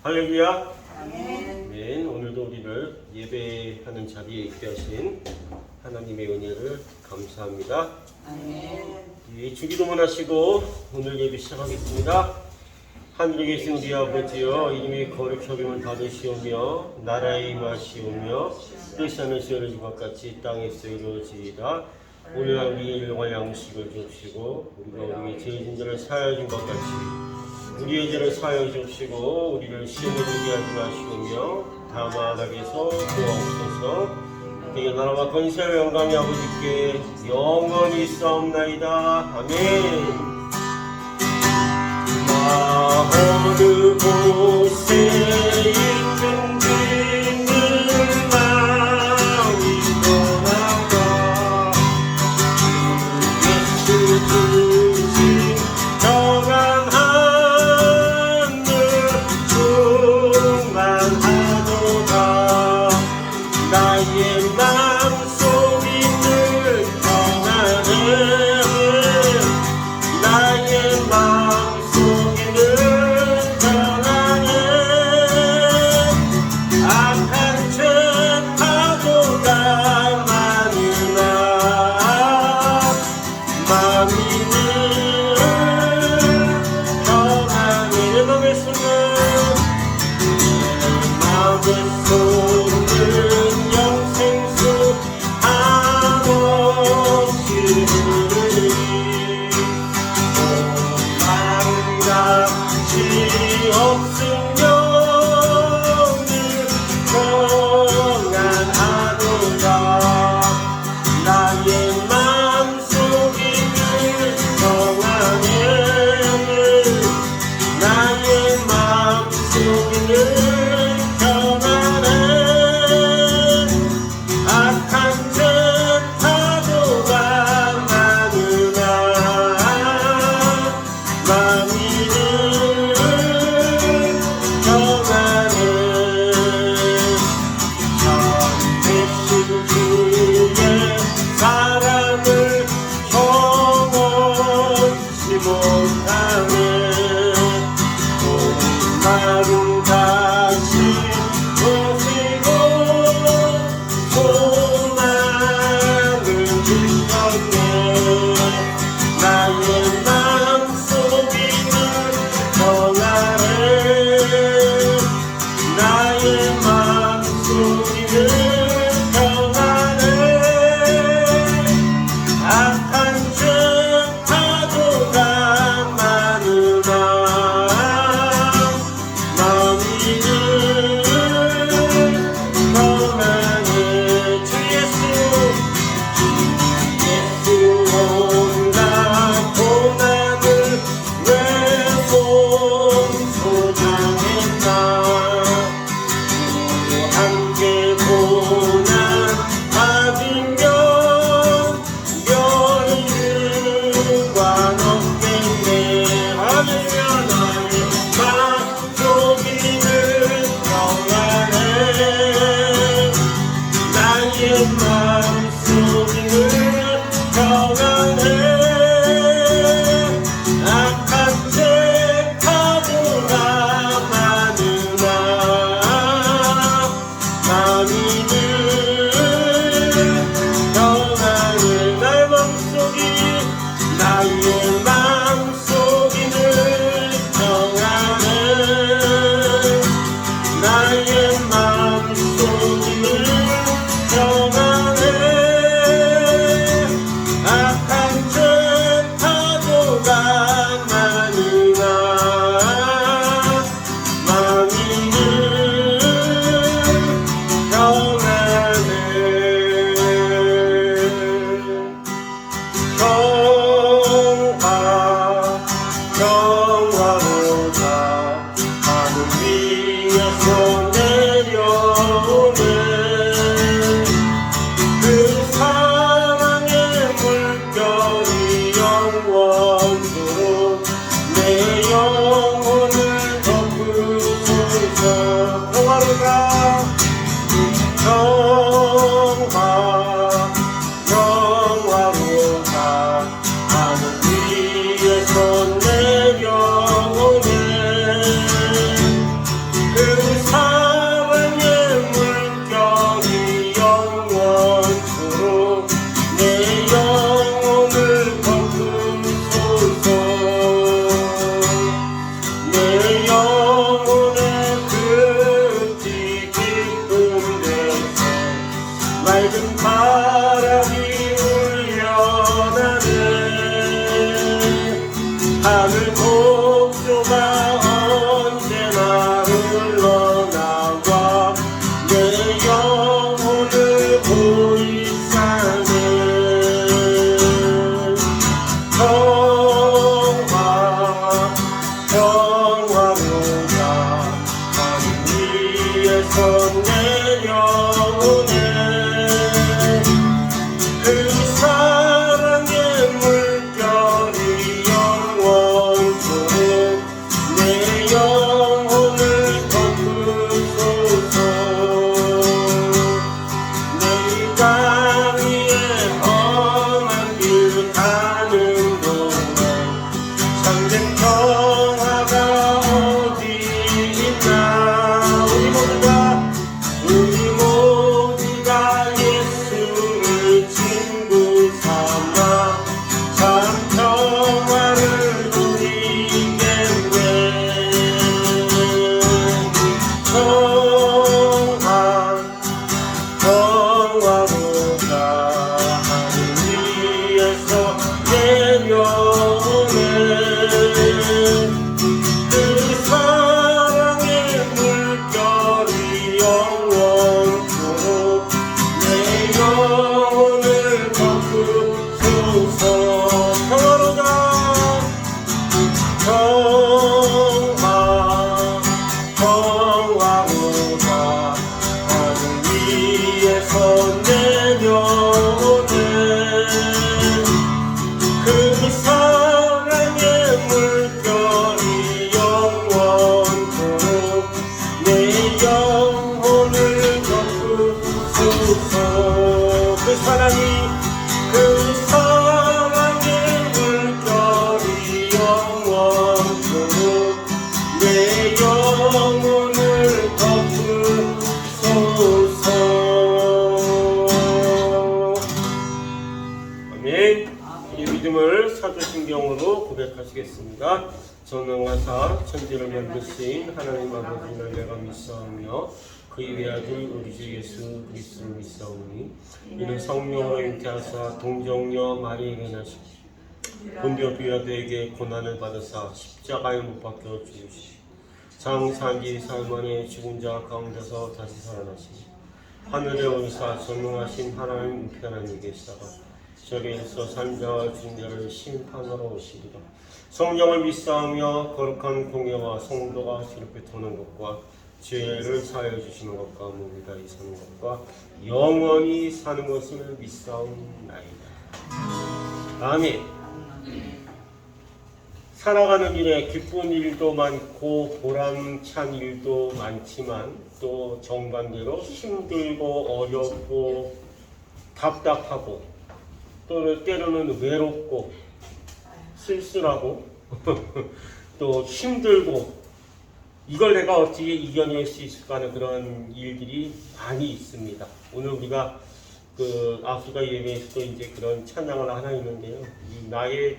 할렐루야. 아멘. 아멘. 오늘도 우리를 예배하는 자리에 있게 하신 하나님의 은혜를 감사합니다. 아멘. 이 주기도문 하시고 오늘 예배 시작하겠습니다. 하늘에 계신 우리 아버지여, 이름이 거룩히 여김을 받으시오며 나라의 임하시오며 뜻이 하늘에서 이루어진 것 같이 땅에서 이루어지이다. 오늘 우리의 일용할 양식을 주옵시고 우리가 우리의 죄인들을 사하여 준 것 같이 우리의 죄를 사하여 주옵시고 우리를 시험에 들게 하지 마시오며 다만 악에서 구하옵소서. 되게 나라와 권세와 영광이 아버지께 영원히 있사옵나이다. 아멘. 나 어느 곳에 있는지는 마음이 떠나가 예수 주신 평안한 늘 충만하도다. 나의 맘속이 늘 평안해. 나의 맘속이 늘 평안해. 악한 죄 파도가 많으나 마음이 늘 평안해. 내 맘의 손은 마음의 손은 영생수 한없이 흐르니 마음같이 없으면 늘 평안하도다. 나의 마음속이 늘 평안해. 나의 마음속이 늘 평안해. 악한 죄 파도가 많으나 마음이 늘 평안해. 참되신 주의 사랑을 경험치 못하네. 마음 다시 보시고 소망을 주셨네. 나의 맘속이 늘 평안해. 나의 맘속이 늘 평안해. 악한 죄 파도가 많으나 마음이 늘 평안해. 주 예수 온갖 고난을 왜 몸 소장했나. 함께 고난 받으면 여유가 넘겠네. 할렐루야. 나의 맘속이 늘 평안해. 나의 맘속이 늘 평안해. 악한 죄 파도가 많으나 마음이 늘 평안해. 나의 맘속이 늘 평안해. 나의 맘속이 늘 평안해. 악한 죄 파도가 많으나 마음이 늘 평안해. 평화로다. 하늘 위에서 내려오네. 그 사랑의 물결이 영원토록 내 영혼을 덮으소서. 평화로다. 평화로다. 하늘 위에서 내려오네. 평화로다 하늘 위에서 내려오네 그 사랑의 물결이 영원토록 내 영혼을 덮으소서 내 땅 위에 험한 길 가는 동안 참된 평화가 어디 있나 우리 모두가 예수를 친구 삼아 참 평화를 누리겠네 평화로다 하늘 위에서 내려오네 그 사랑의 물결이 영원토록 내 영혼을 덮으소서 평화로다 평화로다 하늘 위에서 내려오네 그 사랑의 물결이 영원토록 내 영혼을 덮으소서 그 사랑의 물결이 영원토록 내 영혼을 덮으소서 아멘. 이 믿음을 사도신경으로 고백하시겠습니다. 전능하사 천지를 만드신 하나님 아버지를 내가 믿사오며 그의 외아들 우리 주 예수 그리스도를 믿사오니 이는 성령으로 잉태하사 동정녀 마리에게 나시고 본디오 빌라도에게 고난을 받으사 십자가에 못 박혀 죽으시고 장사기 사흘 만에 죽은 자 가운데서 다시 살아나시니 하늘에 오르사 전능하신 하나님 우편함에 계시다가 저기에서 산자와 죽은 자를 심판하러 오시리라. 성령을 믿사오며 거룩한 공예와 성도가 주를 베푸는 것과 죄를 사하여 주시는 것과 무리다이 사는 것과 영원히 사는 것을 믿사옵나이다. 아멘. 살아가는 일에 기쁜 일도 많고 보람찬 일도 많지만 또 정반대로 힘들고 어렵고 답답하고 또 때로는 외롭고 쓸쓸하고 또 힘들고 이걸 내가 어떻게 이겨낼 수 있을까 하는 그런 일들이 많이 있습니다. 오늘 우리가 그 아프리카 예배에서도 이제 그런 찬양을 하나 있는데요. 이 나의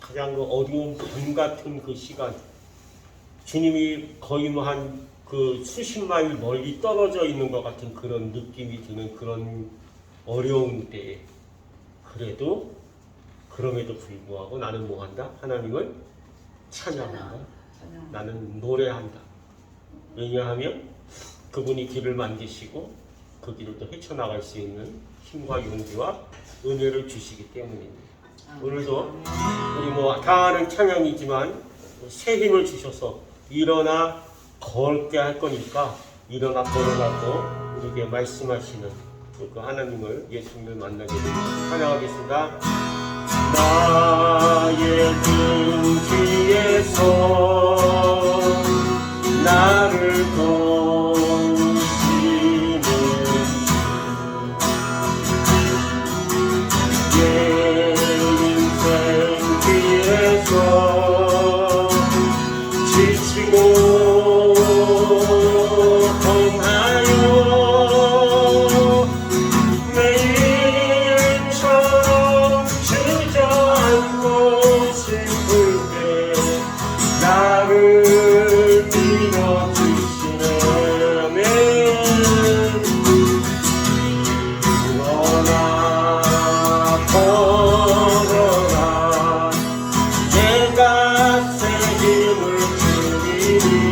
가장 그 어려운 밤 같은 그 시간, 주님이 거의 뭐 한 그 수십 마일 멀리 떨어져 있는 것 같은 그런 느낌이 드는 그런 어려운 때에 그래도 그럼에도 불구하고 나는 뭐 한다? 하나님을 찬양한다. 나는 노래한다. 왜냐하면 그분이 길을 만드시고 그 길을 또 헤쳐나갈 수 있는 힘과 용기와 은혜를 주시기 때문입니다. 오늘도 우리 뭐 다 아는 찬양이지만 새 힘을 주셔서 일어나 걸게 할 거니까 일어나 걸어라고 우리에게 말씀하시는 그 하나님을 예수님을 만나게 됩니다. 찬양하겠습니다. 나의 등 뒤에서 나를 도우시는 내 인생 뒤에서 지치고 내가 새 힘을 주리니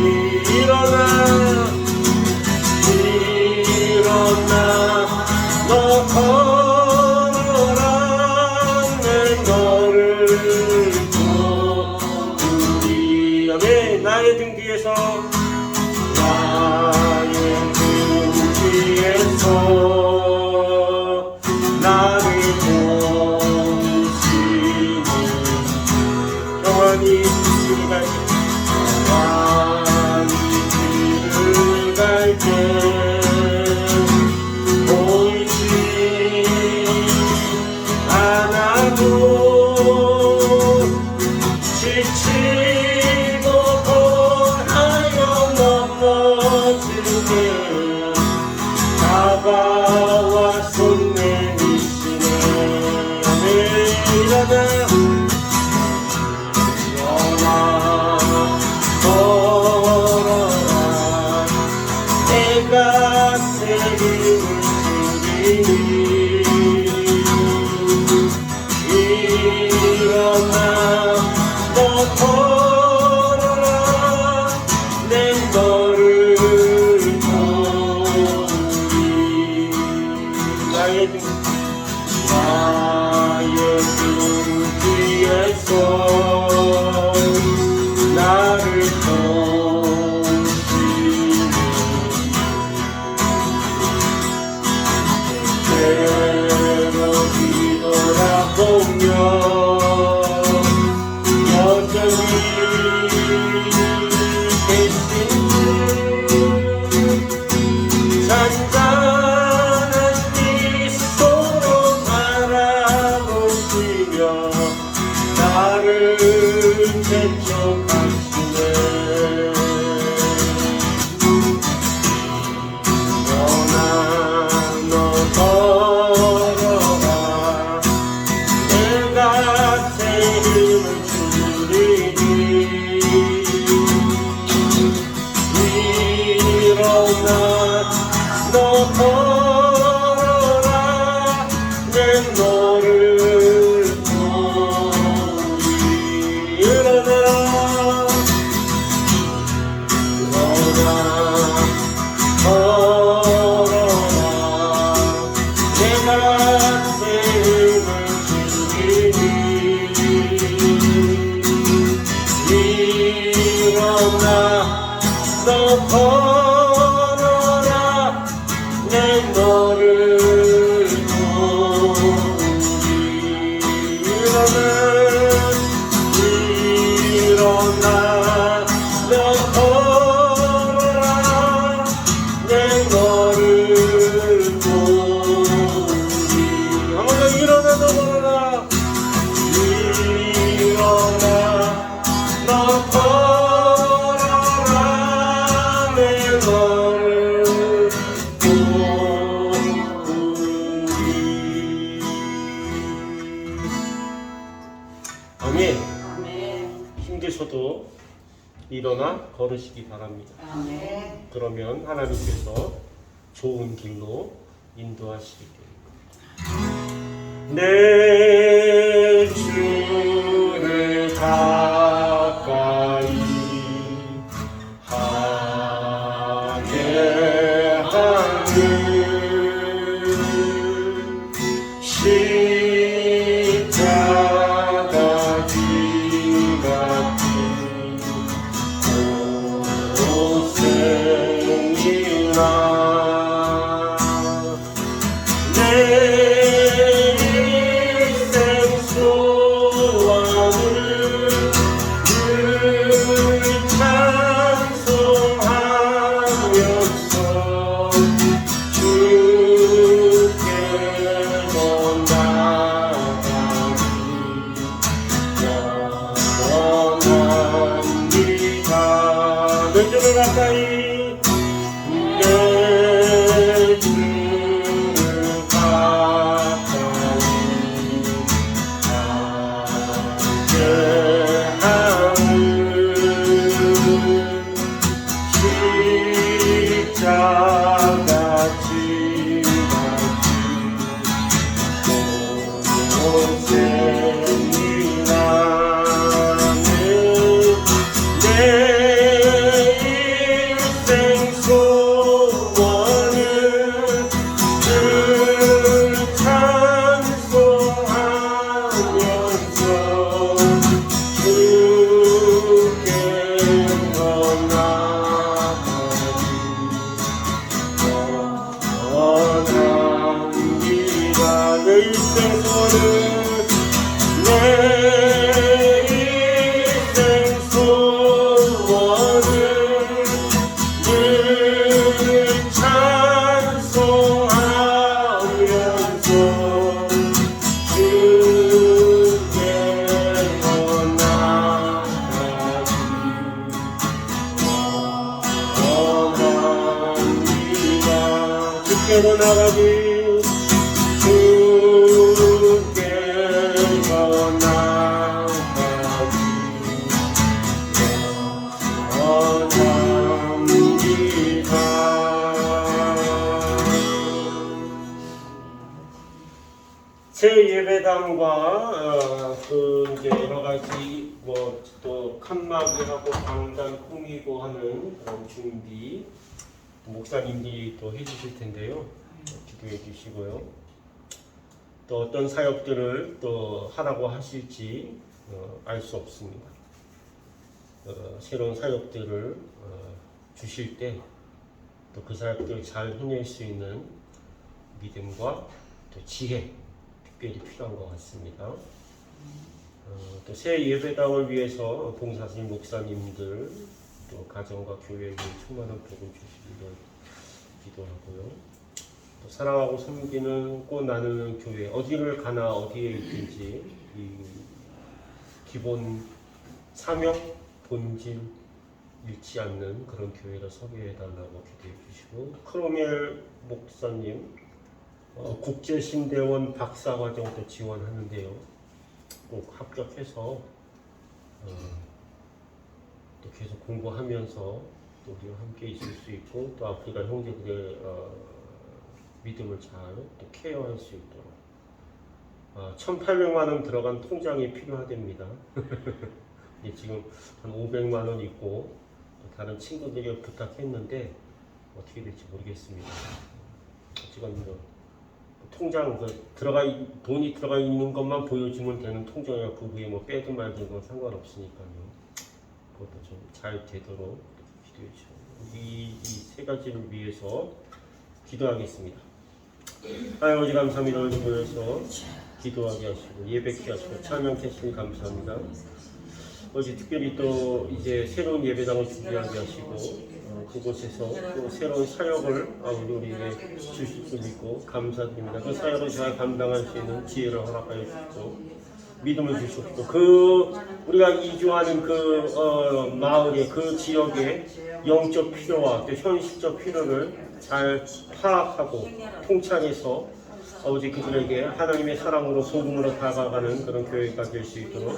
나의 등 뒤에서 나의 등 뒤에서 나를 도우시니 평안히 길을 갈때 평안히 길을 갈때 보이지 않아도 지치고 고하여 넘어지게 다가와 손 내미시네. 아멘. 일어나 걸어라 내가 새 힘을 주리니 일어나 너 걸어라 내 너를 도우리 나의 등 뒤에서 나를 도우시니 때로 뒤돌아보며 여전히 계신 잔잔한 미소로 바라보시며 나를 재촉하시네. 너나 너 걸어라 내가 새 힘을 주리니 일어나 너 걸어라 내 너를 도우리 일어나 걸어라 내가 새 힘을 주리니 일어나 너 걸어라 내 너를 도우리 일어나 너 걸어라 내 너를 도우리 한번 더 일어나 너 걸어라 일어나 너 걸어라 내 너를 도우리. 아멘. 아멘. 힘드셔도 일어나 걸으시기 바랍니다. 아멘. 그러면 하나님께서 좋은 길로 인도하시기 때문입니다. 내 주를 가까이 하게 하는 십자가 길 같은 고생이나 내 인생 소원을 늘 찬송하면서 주께로 나가기 원합니다. 내 주를 가까이 내 주를 가까이 하게 하는 십자가 진 같은 고생이라는 내 인생 새로 나가기 주께서 나가기 원합니다. 제 예배당과 그 이제 여러 가지 뭐 또 칸막이하고 강단 꾸미고 하는 그런 준비 목사님들이 또 해주실 텐데요. 기도해 주시고요. 또 어떤 사역들을 또 하라고 하실지 알 수 없습니다. 새로운 사역들을 주실 때 또 그 사역들을 잘 해낼 수 있는 믿음과 또 지혜 특별히 필요한 것 같습니다. 또 새 예배당을 위해서 봉사하신 목사님들 또 가정과 교회에 충만한 복을 주시기를 기도하고요. 또 사랑하고 섬기는 꽃 나누는 교회 어디를 가나 어디에 있든지 이 기본 사명 본질 잃지 않는 그런 교회로 서게 해달라고 기도해 주시고 크로멜 목사님 국제신대원 박사과정도 지원하는데요. 꼭 합격해서 또 계속 공부하면서 또 우리와 함께 있을 수 있고 또 아프리카 형제들의 믿음을 잘 또 케어할 수 있도록 1,800만 원 들어간 통장이 필요하답니다. 지금 한 500만 원 있고 또 다른 친구들이 부탁했는데 어떻게 될지 모르겠습니다. 지금 통장 돈이 들어가 있는 것만 보여주면 되는 통장이라 그 위에 뭐 빼든 말든 건 상관없으니까요. 그것도 좀 잘 되도록 기도해 주시고 이 세 가지를 위해서 기도하겠습니다. 하나님 아버지 감사합니다. 오늘 모여서 기도하게 하시고 예배케 하시고 찬양케 하시니 감사합니다. 어제 특별히 또 이제 새로운 예배당을 준비하게 하시고 그곳에서 또 새로운 사역을 우리에게 주실 줄 믿고 감사드립니다. 그 사역을 잘 감당할 수 있는 지혜를 허락하여 주시고 믿음을 주시고 우리가 이주하는 마을의 그 지역의 영적 필요와 또 현실적 필요를 잘 파악하고 통찰해서 아버지 그들에게 하나님의 사랑으로 복음으로 다가가는 그런 교회가 될 수 있도록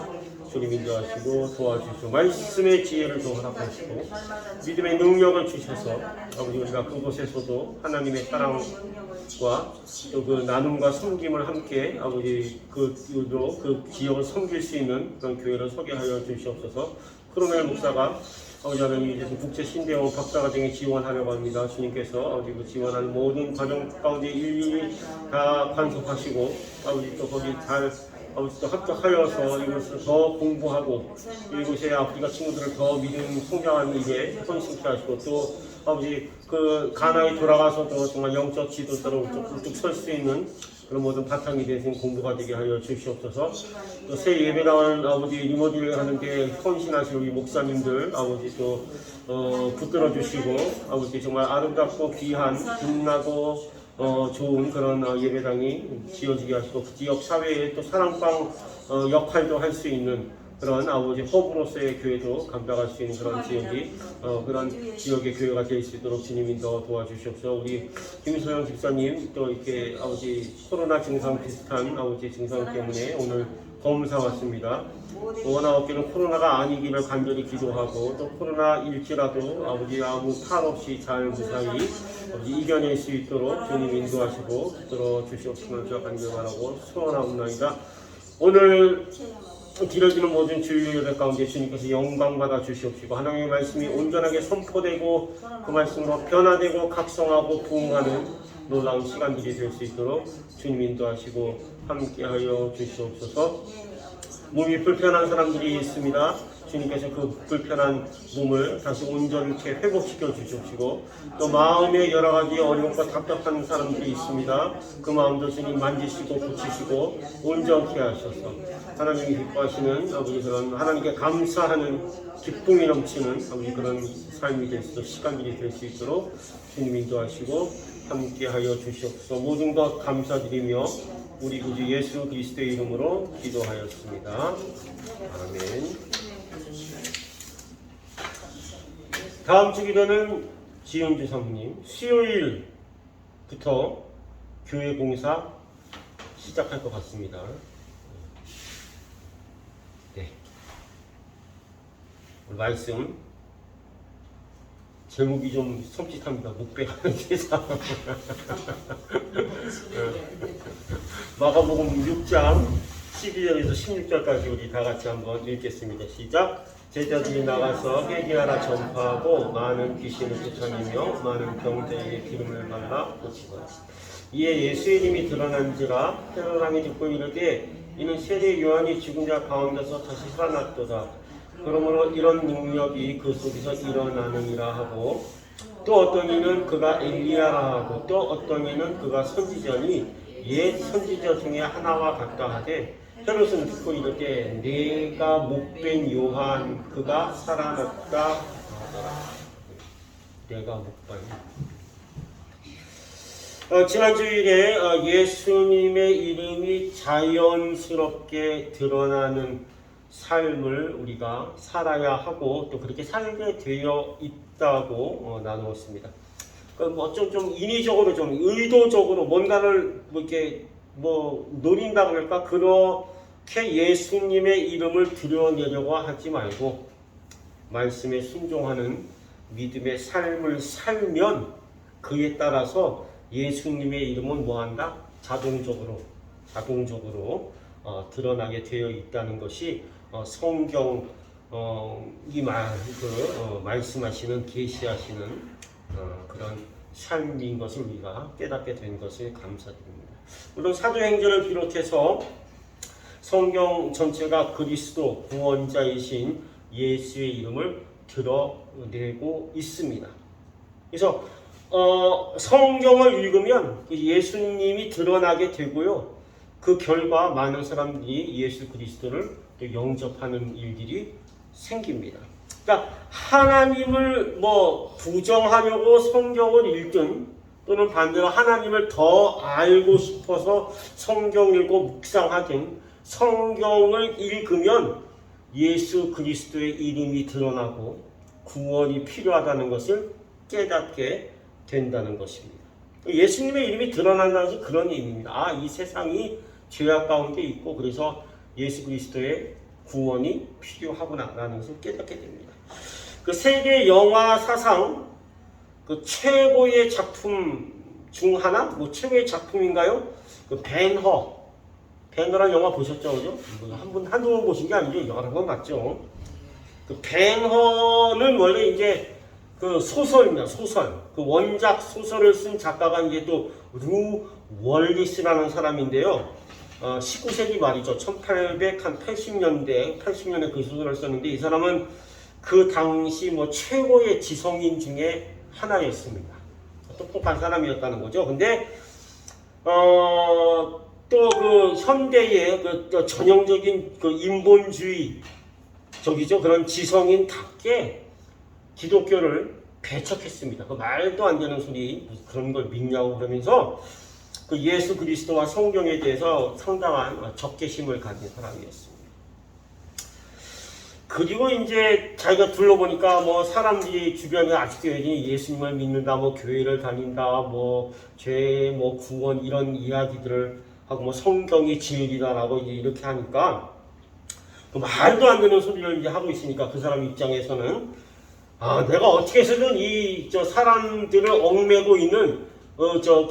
주님 인도하시고 도와주시고 말씀의 지혜를 또 허락하시고 믿음의 능력을 주셔서 아버지 우리가 그곳에서도 하나님의 사랑과 또 그 나눔과 섬김을 함께 아버지 그 지역을 섬길 수 있는 그런 교회를 소개하여 주시옵소서. 크로멜 목사가 아버지 하나님 이제 국제 신대원 박사과정에 지원하려고 합니다. 주님께서 아버지 그 지원하는 모든 과정 가운데 일일이 다 관섭하시고 아버지 또 거기 잘 아버지 또 합격하여서 이것을 더 공부하고 이곳에 아프리카 친구들을 더 믿음 성장하는 일에 헌신케 하시고 또 아버지 그 가나에 돌아가서도 정말 영적 지도자로 우뚝 설 수 있는 그런 모든 바탕이 되신 공부가 되게 하여 주시옵소서. 또 새 예배당을 아버지 리모델링 하는데 헌신하실 우리 목사님들 아버지 또 붙들어 주시고 아버지 정말 아름답고 귀한 빛나고 좋은 그런 예배당이 지어지게 하시고 그 지역 사회에 또 사랑방 역할도 할 수 있는 그런 아버지 허브로서의 교회도 감당할 수 있는 그런 지역이 그런 지역의 교회가 될 수 있도록 주님이 더 도와주시옵소서. 우리 김소영 집사님 또 이렇게 아버지 코로나 증상 비슷한 아버지 증상 때문에 오늘 검사 왔습니다. 원하옵기는 코로나가 아니기를 간절히 기도하고 또 코로나일지라도 아버지 아무 탈 없이 잘 무사히 아버지 이겨낼 수 있도록 주님 인도하시고 들어 주시옵소서. 제가 간절히 바라고 소원하옵나이다. 오늘 길어지는 모든 주일 예배 가운데 주님께서 영광 받아 주시옵시고 하나님의 말씀이 온전하게 선포되고 그 말씀으로 변화되고 각성하고 부흥하는 놀라운 시간들이 될 수 있도록 주님 인도하시고 함께하여 주시옵소서. 몸이 불편한 사람들이 있습니다. 주님께서 그 불편한 몸을 다시 온전케 회복시켜 주시옵시고 또 마음에 여러 가지 어려움과 답답한 사람들이 있습니다. 그 마음도 주님 만지시고 고치시고 온전케 하셔서 하나님이 기뻐하시는 아버지 그런 하나님께 감사하는 기쁨이 넘치는 아버지 그런 삶이 될 수 있도록 시간들이 될 수 있도록 주님 인도하시고 함께하여 주시옵소서. 모든 것 감사드리며 우리 구주 예수 그리스도의 이름으로 기도하였습니다. 아멘. 다음 주 기도는 지은주 사모님 수요일 부터 교회 공사 시작할 것 같습니다. 네. 말씀 제목이 좀 섬찟합니다. 목배하는 세상. 마가복음 6장 12절에서 16절까지 우리 다 같이 한번 읽겠습니다. 시작. 제자들이 나가서 회개하라 전파하고 많은 귀신을 쫓아내며 많은 병자에게 기름을 발라 고치고 이에 예수의 이름이 드러난지라 헤롯 왕이 듣고 이르되 이는 세례 요한이 죽은 자 가운데서 다시 살아났도다. 그러므로 이런 능력이 그 속에서 일어나느니라 하고 또 어떤 이는 그가 엘리야라 하고 또 어떤 이는 그가 선지자니 옛 선지자 중에 하나와 같다 하되 헤롯은 듣고 이르되 내가 목된 요한 그가 살아났다 하더라. 내가 목된 지난 주일에 예수님의 이름이 자연스럽게 드러나는 삶을 우리가 살아야 하고 또 그렇게 살게 되어 있다고 나누었습니다. 뭐 좀 인위적으로 좀 의도적으로 뭔가를 뭐 이렇게 뭐 노린다 그럴까 그렇게 예수님의 이름을 드러내려고 하지 말고 말씀에 순종하는 믿음의 삶을 살면 그에 따라서 예수님의 이름은 뭐한다? 자동적으로 드러나게 되어 있다는 것이 성경이 말씀하시는 계시하시는 그런 삶인 것을 우리가 깨닫게 된 것을 감사드립니다. 물론 사도행전을 비롯해서 성경 전체가 그리스도 구원자이신 예수의 이름을 드러내고 있습니다. 그래서 성경을 읽으면 예수님이 드러나게 되고요. 그 결과 많은 사람들이 예수 그리스도를 또 영접하는 일들이 생깁니다. 그러니까 하나님을 부정하려고 성경을 읽든 또는 반대로 하나님을 더 알고 싶어서 성경 읽고 묵상하든 성경을 읽으면 예수 그리스도의 이름이 드러나고 구원이 필요하다는 것을 깨닫게 된다는 것입니다. 예수님의 이름이 드러난다는 것은 그런 의미입니다. 이 세상이 죄악 가운데 있고 그래서 예수 그리스도의 구원이 필요하구나라는 것을 깨닫게 됩니다. 그 세계 영화 사상 그 최고의 작품 중 하나, 최고의 작품인가요? 그 벤허라는 영화 보셨죠, 그죠? 한두 번 보신 게 아니죠, 여러 번 봤죠. 그 벤허는 원래 이제 그 소설입니다. 그 원작 소설을 쓴 작가가 이제 또 루 월리스라는 사람인데요. 19세기 말이죠. 1880년대 그 소설을 썼는데 이 사람은 그 당시 최고의 지성인 중에 하나였습니다. 똑똑한 사람이었다는 거죠. 근데 또 그 현대의 그 전형적인 그 인본주의적이죠. 그런 지성인답게 기독교를 배척했습니다. 그 말도 안 되는 소리 그런 걸 믿냐고 그러면서 그 예수 그리스도와 성경에 대해서 상당한 적개심을 가진 사람이었습니다. 그리고 이제 자기가 둘러보니까 사람들이 주변에 아직도 예수님을 믿는다, 교회를 다닌다, 죄, 구원 이런 이야기들을 하고 성경이 진리다라고 이렇게 하니까 말도 안 되는 소리를 이제 하고 있으니까 그 사람 입장에서는 내가 어떻게 해서든 사람들을 얽매고 있는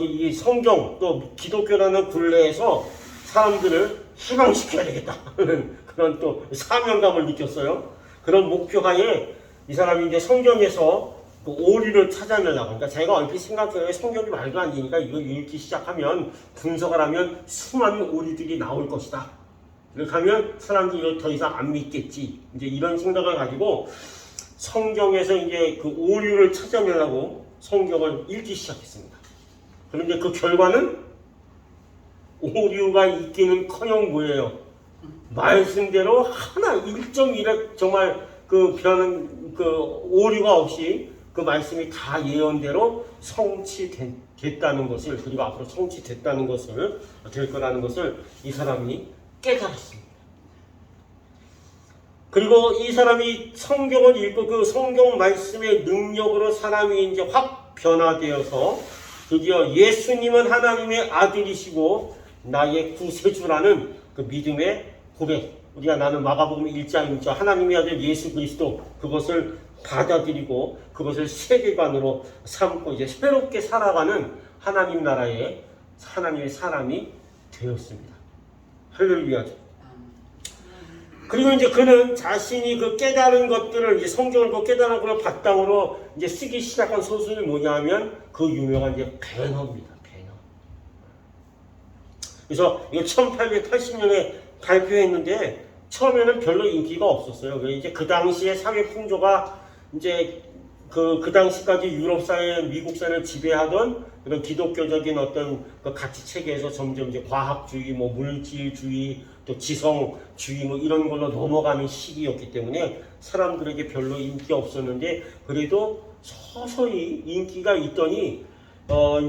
이 성경 또 기독교라는 굴레에서 사람들을 희망시켜야 되겠다 하는 그런 또 사명감을 느꼈어요. 그런 목표하에 이 사람이 이제 성경에서 그 오류를 찾아내려고. 그러니까 제가 얼핏 생각해요. 성경이 말도 안 되니까 이걸 읽기 시작하면 분석을 하면 수많은 오류들이 나올 것이다. 이렇게 하면 사람들이 이걸 더 이상 안 믿겠지. 이제 이런 생각을 가지고 성경에서 이제 그 오류를 찾아내려고 성경을 읽기 시작했습니다. 그런데 그 결과는 오류가 있기는커녕 뭐예요? 말씀대로 하나 1.1에 정말 오류가 없이 그 말씀이 다 예언대로 성취됐다는 것을, 그리고 앞으로 성취됐다는 것을 될 거라는 것을 이 사람이 깨달았습니다. 그리고 이 사람이 성경을 읽고 그 성경 말씀의 능력으로 사람이 이제 확 변화되어서 드디어 예수님은 하나님의 아들이시고 나의 구세주라는 그 믿음의 고백, 우리가 나는 마가복음 1장 1절 하나님의 아들 예수 그리스도, 그것을 받아들이고 그것을 세계관으로 삼고 이제 새롭게 살아가는 하나님 나라의 하나님의 사람이 되었습니다. 할렐루야죠. 그리고 이제 그는 자신이 그 깨달은 것들을, 이제 성경을 그 깨달은 것을 바탕으로 이제 쓰기 시작한 소설이 뭐냐 하면 그 유명한 이제 배너입니다. 배너. 그래서 이거 1880년에 발표했는데 처음에는 별로 인기가 없었어요. 왜 이제 그 당시에 사회 풍조가 이제 그 당시까지 유럽 사회, 미국 사회를 지배하던 그런 기독교적인 어떤 그 가치 체계에서 점점 이제 과학주의, 뭐 물질주의, 또 지성주의 뭐 이런 걸로 넘어가는 시기였기 때문에 사람들에게 별로 인기 없었는데, 그래도 서서히 인기가 있더니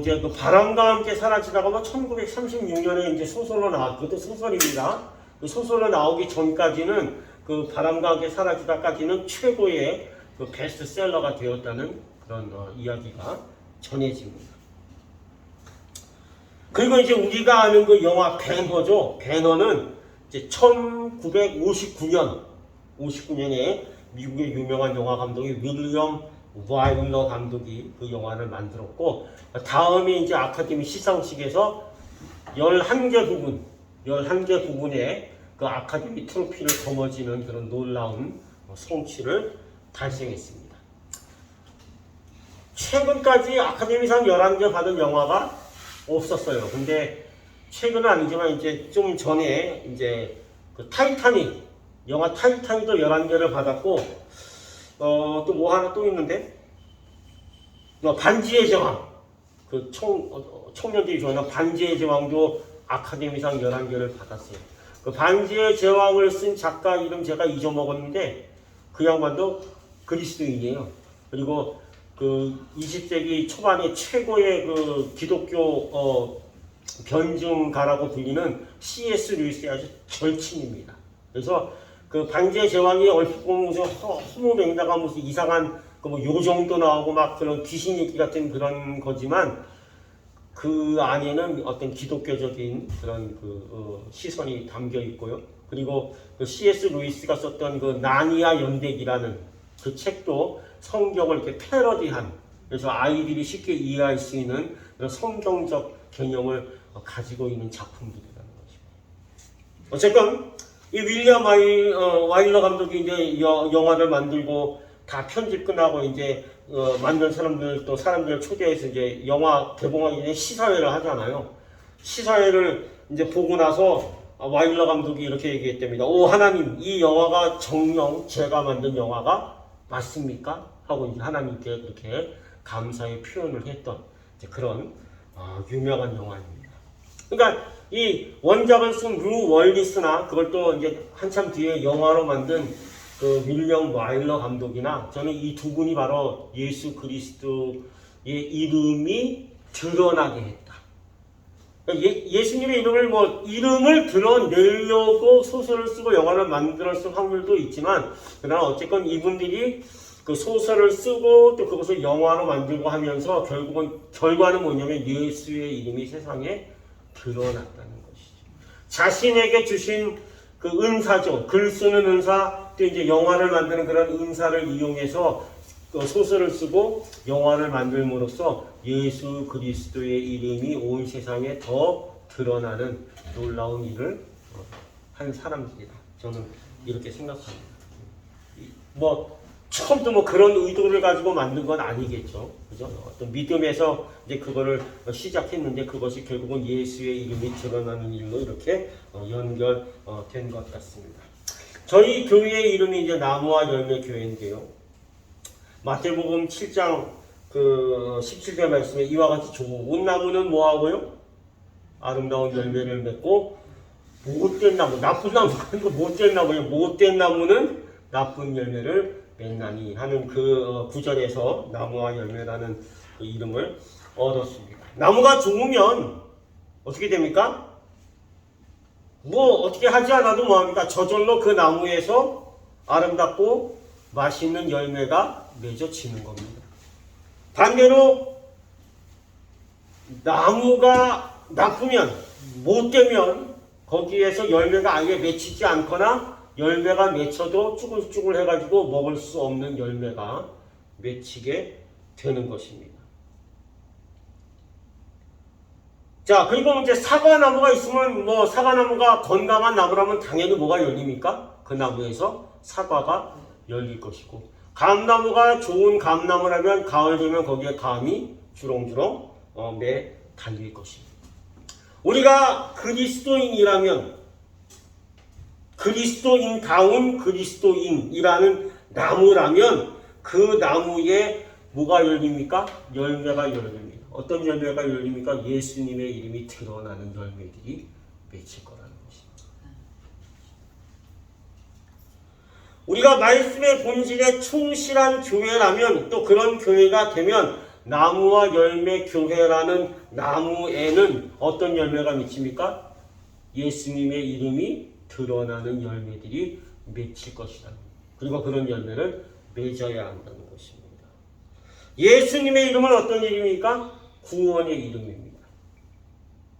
이제 그 바람과 함께 사라지다가 뭐 1936년에 이제 소설로 나왔거든. 소설입니다. 그 소설로 나오기 전까지는 그 바람과 함께 사라지다까지는 최고의 그 베스트셀러가 되었다는 그런 이야기가 전해집니다. 그리고 이제 우리가 아는 그 영화 배너죠. 배너는 이제 1959년에 미국의 유명한 영화 감독이 윌리엄 와일러 감독이 그 영화를 만들었고, 다음에 이제 아카데미 시상식에서 11개 부분에 그 아카데미 트로피를 거머쥐는 그런 놀라운 성취를 달성했습니다. 최근까지 아카데미상 11개 받은 영화가 없었어요. 근데 최근은 아니지만 이제 좀 전에 이제 그 타이타닉, 영화 타이타닉도 11개를 받았고, 또 뭐 하나 또 있는데, 반지의 제왕, 그 청년들이 좋아하는 반지의 제왕도 아카데미상 11개를 받았어요. 그 반지의 제왕을 쓴 작가 이름 제가 잊어먹었는데, 그 양반도 그리스도인이에요. 그리고 그 20세기 초반에 최고의 그 기독교 변증가라고 불리는 C.S. 루이스의 아주 절친입니다. 그래서 그 반지의 제왕이 얼핏 보면 무슨 허무맹랑한 무슨 이상한 그 뭐 요정도 나오고 막 그런 귀신 얘기 같은 그런 거지만, 그 안에는 어떤 기독교적인 그런 시선이 담겨 있고요. 그리고 그 C.S. 루이스가 썼던 그 나니아 연대기라는 그 책도 성경을 이렇게 패러디한, 그래서 아이들이 쉽게 이해할 수 있는 그런 성경적 개념을 가지고 있는 작품들이라는 것입니다. 어쨌건 이 윌리엄 와일러 감독이 이제 영화를 만들고 다 편집 끝나고 이제 만든 사람들을 초대해서 이제 영화 개봉하기 전에 시사회를 하잖아요. 시사회를 이제 보고 나서 와일러 감독이 이렇게 얘기했답니다. 오 하나님, 이 영화가 정녕 제가 만든 영화가 맞습니까? 하고 이제 하나님께 그렇게 감사의 표현을 했던 이제 그런 유명한 영화입니다. 그러니까 이 원작을 쓴 루 월리스나 그걸 또 이제 한참 뒤에 영화로 만든 그 윌리엄 와일러 감독이나, 저는 이 두 분이 바로 예수 그리스도의 이름이 드러나게 했다. 그러니까 예수님의 이름을 드러내려고 소설을 쓰고 영화를 만들었을 확률도 있지만, 그러나 어쨌건 이분들이 그 소설을 쓰고 또 그것을 영화로 만들고 하면서 결과는 뭐냐면 예수의 이름이 세상에 드러났다는 것이죠. 자신에게 주신 그 은사죠. 글 쓰는 은사, 또 이제 영화를 만드는 그런 은사를 이용해서 그 소설을 쓰고 영화를 만들므로써 예수 그리스도의 이름이 온 세상에 더 드러나는 놀라운 일을 한 사람들이다. 저는 이렇게 생각합니다. 처음부터 그런 의도를 가지고 만든 건 아니겠죠. 그죠? 어떤 믿음에서 이제 그거를 시작했는데 그것이 결국은 예수의 이름이 드러나는 일로 이렇게 연결된 것 같습니다. 저희 교회의 이름이 이제 나무와 열매 교회인데요. 마태복음 7장 17절 말씀에 이와 같이 좋은 나무는 뭐하고요? 아름다운 열매를 맺고, 못된 나무, 나쁜 나무가 아니고 못된 나무예요. 못된 나무는 나쁜 열매를 맺나니 하는 그 구절에서 나무와 열매라는 그 이름을 얻었습니다. 나무가 좋으면 어떻게 됩니까? 어떻게 하지 않아도 뭐합니까? 저절로 그 나무에서 아름답고 맛있는 열매가 맺어지는 겁니다. 반대로 나무가 나쁘면, 못되면 거기에서 열매가 아예 맺히지 않거나 열매가 맺혀도 쭈글쭈글 해가지고 먹을 수 없는 열매가 맺히게 되는 것입니다. 자, 그리고 이제 사과나무가 있으면 뭐 사과나무가 건강한 나무라면 당연히 뭐가 열립니까? 그 나무에서 사과가 열릴 것이고, 감나무가 좋은 감나무라면 가을 되면 거기에 감이 주렁주렁 매 달릴 것입니다. 우리가 그리스도인이라면 그리스도인다운 그리스도인이라는 나무라면 그 나무에 뭐가 열립니까? 열매가 열립니다. 어떤 열매가 열립니까? 예수님의 이름이 드러나는 열매들이 맺힐 거라는 것입니다. 우리가 말씀의 본질에 충실한 교회라면, 또 그런 교회가 되면 나무와 열매 교회라는 나무에는 어떤 열매가 맺힙니까? 예수님의 이름이 드러나는 열매들이 맺힐 것이다. 그리고 그런 열매를 맺어야 한다는 것입니다. 예수님의 이름은 어떤 이름입니까? 구원의 이름입니다.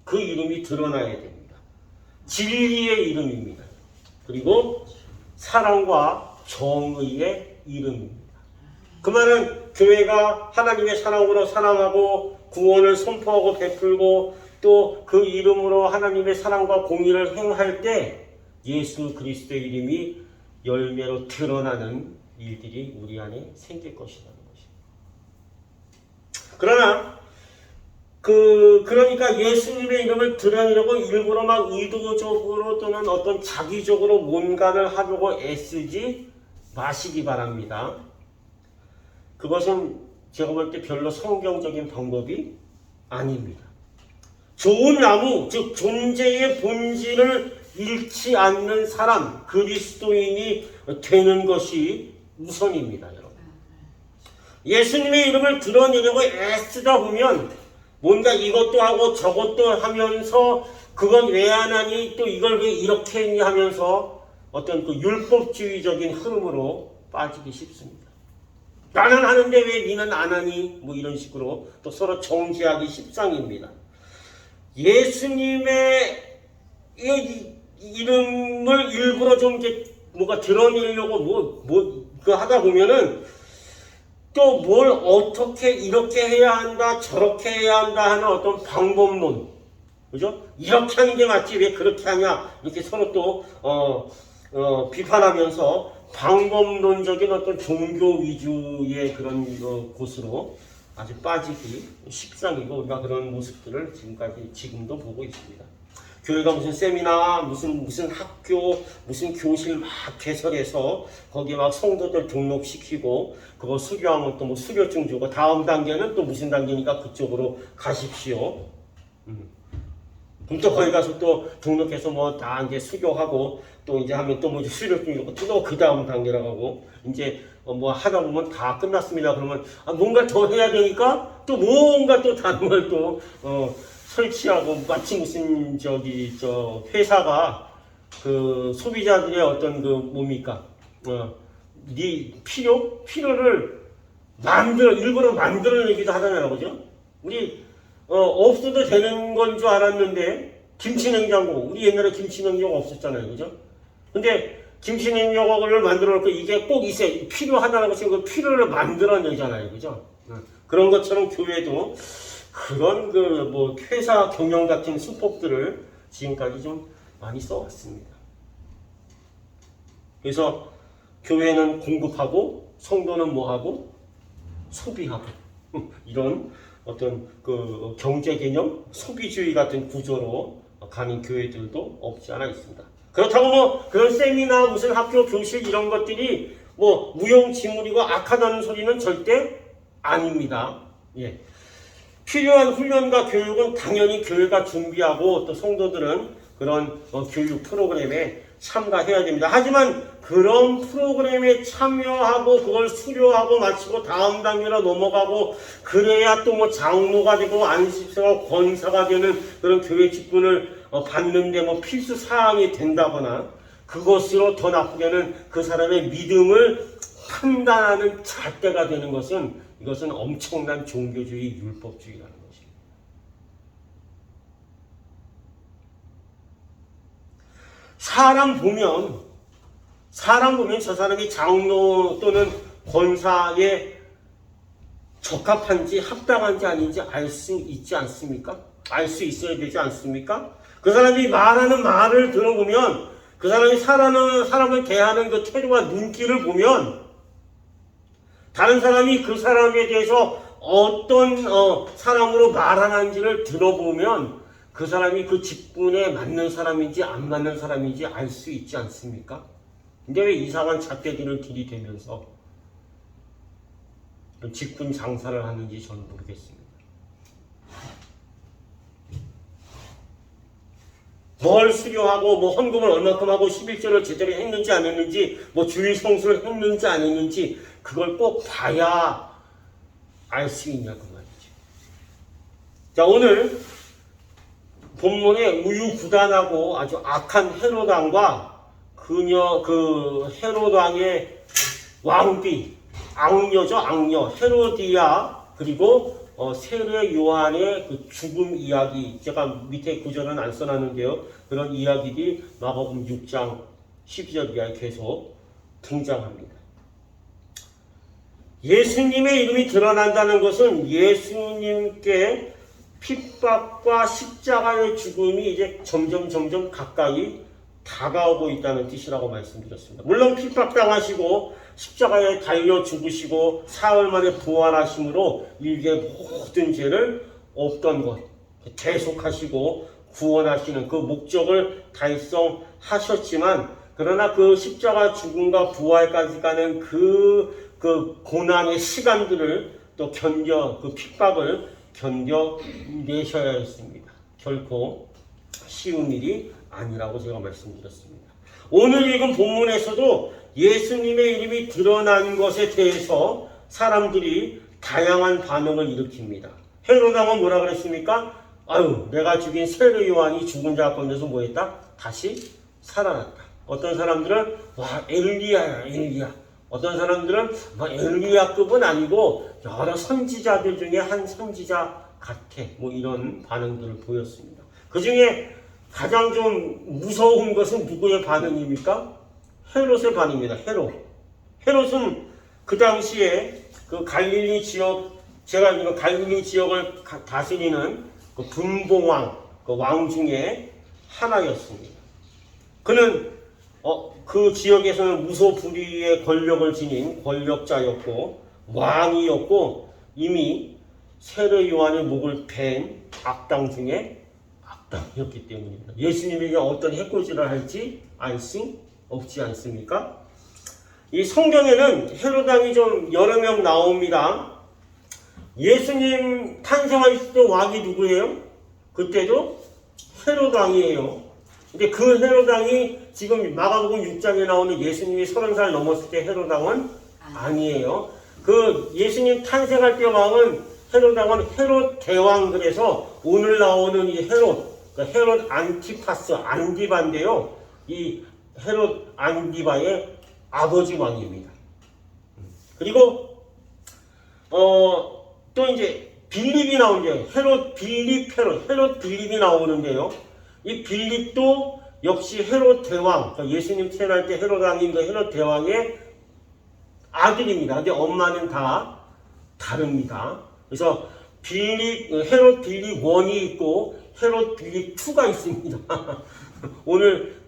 그 이름이 드러나야 됩니다. 진리의 이름입니다. 그리고 사랑과 정의의 이름입니다. 그 말은 교회가 하나님의 사랑으로 사랑하고 구원을 선포하고 베풀고 또 그 이름으로 하나님의 사랑과 공의를 행할 때 예수 그리스도의 이름이 열매로 드러나는 일들이 우리 안에 생길 것이라는 것입니다. 그러나 그러니까 예수님의 이름을 드러내려고 일부러 막 의도적으로 또는 어떤 자기적으로 뭔가를 하려고 애쓰지 마시기 바랍니다. 그것은 제가 볼 때 별로 성경적인 방법이 아닙니다. 좋은 나무, 즉 존재의 본질을 잃지 않는 사람, 그리스도인이 되는 것이 우선입니다, 여러분. 예수님의 이름을 드러내려고 애쓰다 보면 뭔가 이것도 하고 저것도 하면서 그건 왜 안 하니, 또 이걸 왜 이렇게 했니 하면서 어떤 그 율법주의적인 흐름으로 빠지기 쉽습니다. 나는 하는데 왜 니는 안 하니? 뭐 이런 식으로 또 서로 정죄하기 십상입니다. 예수님의 이름을 일부러 좀 이제 뭐가 드러내려고 그 하다 보면은 또 뭘 어떻게 이렇게 해야 한다, 저렇게 해야 한다 하는 어떤 방법론, 그죠? 이렇게 하는 게 맞지 왜 그렇게 하냐 이렇게 서로 또 비판하면서 방법론적인 어떤 종교 위주의 그런 곳으로 아주 빠지기 십상이고, 우리가 그런 모습들을 지금도 보고 있습니다. 교회가 무슨 세미나, 무슨 학교, 무슨 교실 막 개설해서 거기에 막 성도들 등록시키고 그거 수료하면 또 뭐 수료증 주고 다음 단계는 또 무슨 단계니까 그쪽으로 가십시오. 그럼 또 거기 가서 또 등록해서 뭐 다 이제 수료하고 또 이제 하면 또 뭐 수료증 주고 또 그 다음 단계라고 하고 이제 뭐 하다 보면 다 끝났습니다. 그러면 뭔가 더 해야 되니까 또 뭔가 또 다른 걸 또 설치하고, 마치 무슨 회사가 그 소비자들의 어떤 그 뭡니까 필요를 일부러 만들어내기도 하잖아요, 그죠? 우리 없어도 되는 건 줄 알았는데 김치냉장고, 우리 옛날에 김치냉장고 없었잖아요, 그죠? 근데 김치냉장고를 만들어 놓고 이게 꼭 있어야 필요하다는 것이 그 필요를 만들어내잖아요, 그죠? 그런 것처럼 교회도 그런 뭐 회사 경영 같은 수법들을 지금까지 좀 많이 써왔습니다. 그래서 교회는 공급하고 성도는 뭐하고 소비하고 이런 어떤 그 경제 개념, 소비주의 같은 구조로 가는 교회들도 없지 않아 있습니다. 그렇다고 뭐 그런 세미나 무슨 학교 교실 이런 것들이 뭐 무용지물이고 악하다는 소리는 절대 아닙니다. 예. 필요한 훈련과 교육은 당연히 교회가 준비하고 또 성도들은 그런 교육 프로그램에 참가해야 됩니다. 하지만 그런 프로그램에 참여하고 그걸 수료하고 마치고 다음 단계로 넘어가고 그래야 또 뭐 장로가 되고 안식사가 권사가 되는 그런 교회 직분을 받는데 뭐 필수 사항이 된다거나, 그것으로 더 나쁘게는 그 사람의 믿음을 판단하는 잣대가 되는 것은, 이것은 엄청난 종교주의 율법주의라는 것입니다. 사람 보면 저 사람이 장로 또는 권사에 적합한지 합당한지 아닌지 알 수 있지 않습니까? 알 수 있어야 되지 않습니까? 그 사람이 말하는 말을 들어보면 그 사람이 사람을 대하는 그 태도와 눈길을 보면 다른 사람이 그 사람에 대해서 어떤 사람으로 말하는지를 들어보면 그 사람이 그 직분에 맞는 사람인지 안 맞는 사람인지 알 수 있지 않습니까? 근데 왜 이상한 잣대들을 들이대면서 직분 장사를 하는지 저는 모르겠습니다. 뭘 수료하고 뭐 헌금을 얼마큼 하고 11조를 제대로 했는지 안 했는지 뭐 주일 성수를 했는지 안 했는지 그걸 꼭 봐야 알 수 있냐고 말이죠. 자, 오늘 본문에 우유부단하고 아주 악한 헤롯왕과 그 헤롯왕의 왕비 악녀죠, 악녀 헤로디아 그리고 세례 요한의 그 죽음 이야기, 제가 밑에 구절은 안 써놨는데요. 그런 이야기들이 마가복음 6장 12절 이하에 계속 등장합니다. 예수님의 이름이 드러난다는 것은 예수님께 핍박과 십자가의 죽음이 이제 점점 가까이 다가오고 있다는 뜻이라고 말씀드렸습니다. 물론 핍박당하시고 십자가에 달려 죽으시고 사흘 만에 부활하심으로 인류의 모든 죄를 없던 것 대속하시고 구원하시는 그 목적을 달성하셨지만 그러나 그 십자가 죽음과 부활까지 가는 그 고난의 시간들을 또 그 핍박을 견뎌내셔야 했습니다. 결코 쉬운 일이 아니라고 제가 말씀드렸습니다. 오늘 읽은 본문에서도 예수님의 이름이 드러난 것에 대해서 사람들이 다양한 반응을 일으킵니다. 헤롯왕은 뭐라 그랬습니까? 아유, 내가 죽인 세례 요한이 죽은 자 가운데서 뭐 했다? 다시 살아났다. 어떤 사람들은 와, 엘리야야, 엘리야. 어떤 사람들은 뭐 엘리야급은 아니고 여러 선지자들 중에 한 선지자 같아. 뭐 이런 반응들을 보였습니다. 그 중에 가장 좀 무서운 것은 누구의 반응입니까? 헤롯의 반응입니다. 헤롯은 그 당시에 그 갈릴리 지역, 제가 이거 갈릴리 지역을 다스리는 그 분봉왕, 그 왕 중에 하나였습니다. 그는 그 지역에서는 무소불위의 권력을 지닌 권력자였고 왕이었고 이미 세례 요한의 목을 벤 악당 중에 악당이었기 때문입니다. 예수님에게 어떤 해코지를 할지 알 수 없지 않습니까? 이 성경에는 헤롯왕이 좀 여러 명 나옵니다. 예수님 탄생하실 때 왕이 누구예요? 그때도 헤롯왕이에요. 근데 그 헤롯왕이 지금 마가복음 6장에 나오는 예수님이 30살 넘었을 때 헤롯왕은 아니에요. 그 예수님 탄생할 때 왕은 헤롯왕은 헤롯 대왕, 그래서 오늘 나오는 이 헤롯 안티파스 안디바인데요. 이 헤롯 안디바의 아버지 왕입니다. 그리고 또 이제 빌립이 나오는데요. 헤롯 빌립이 나오는데요. 이 빌립도 역시 헤롯 대왕, 예수님 태어날 때 헤롯 왕인 그 헤롯 대왕의 아들입니다. 근데 엄마는 다 다릅니다. 그래서 헤롯 빌립 1이 있고 헤롯 빌립 2가 있습니다. 오늘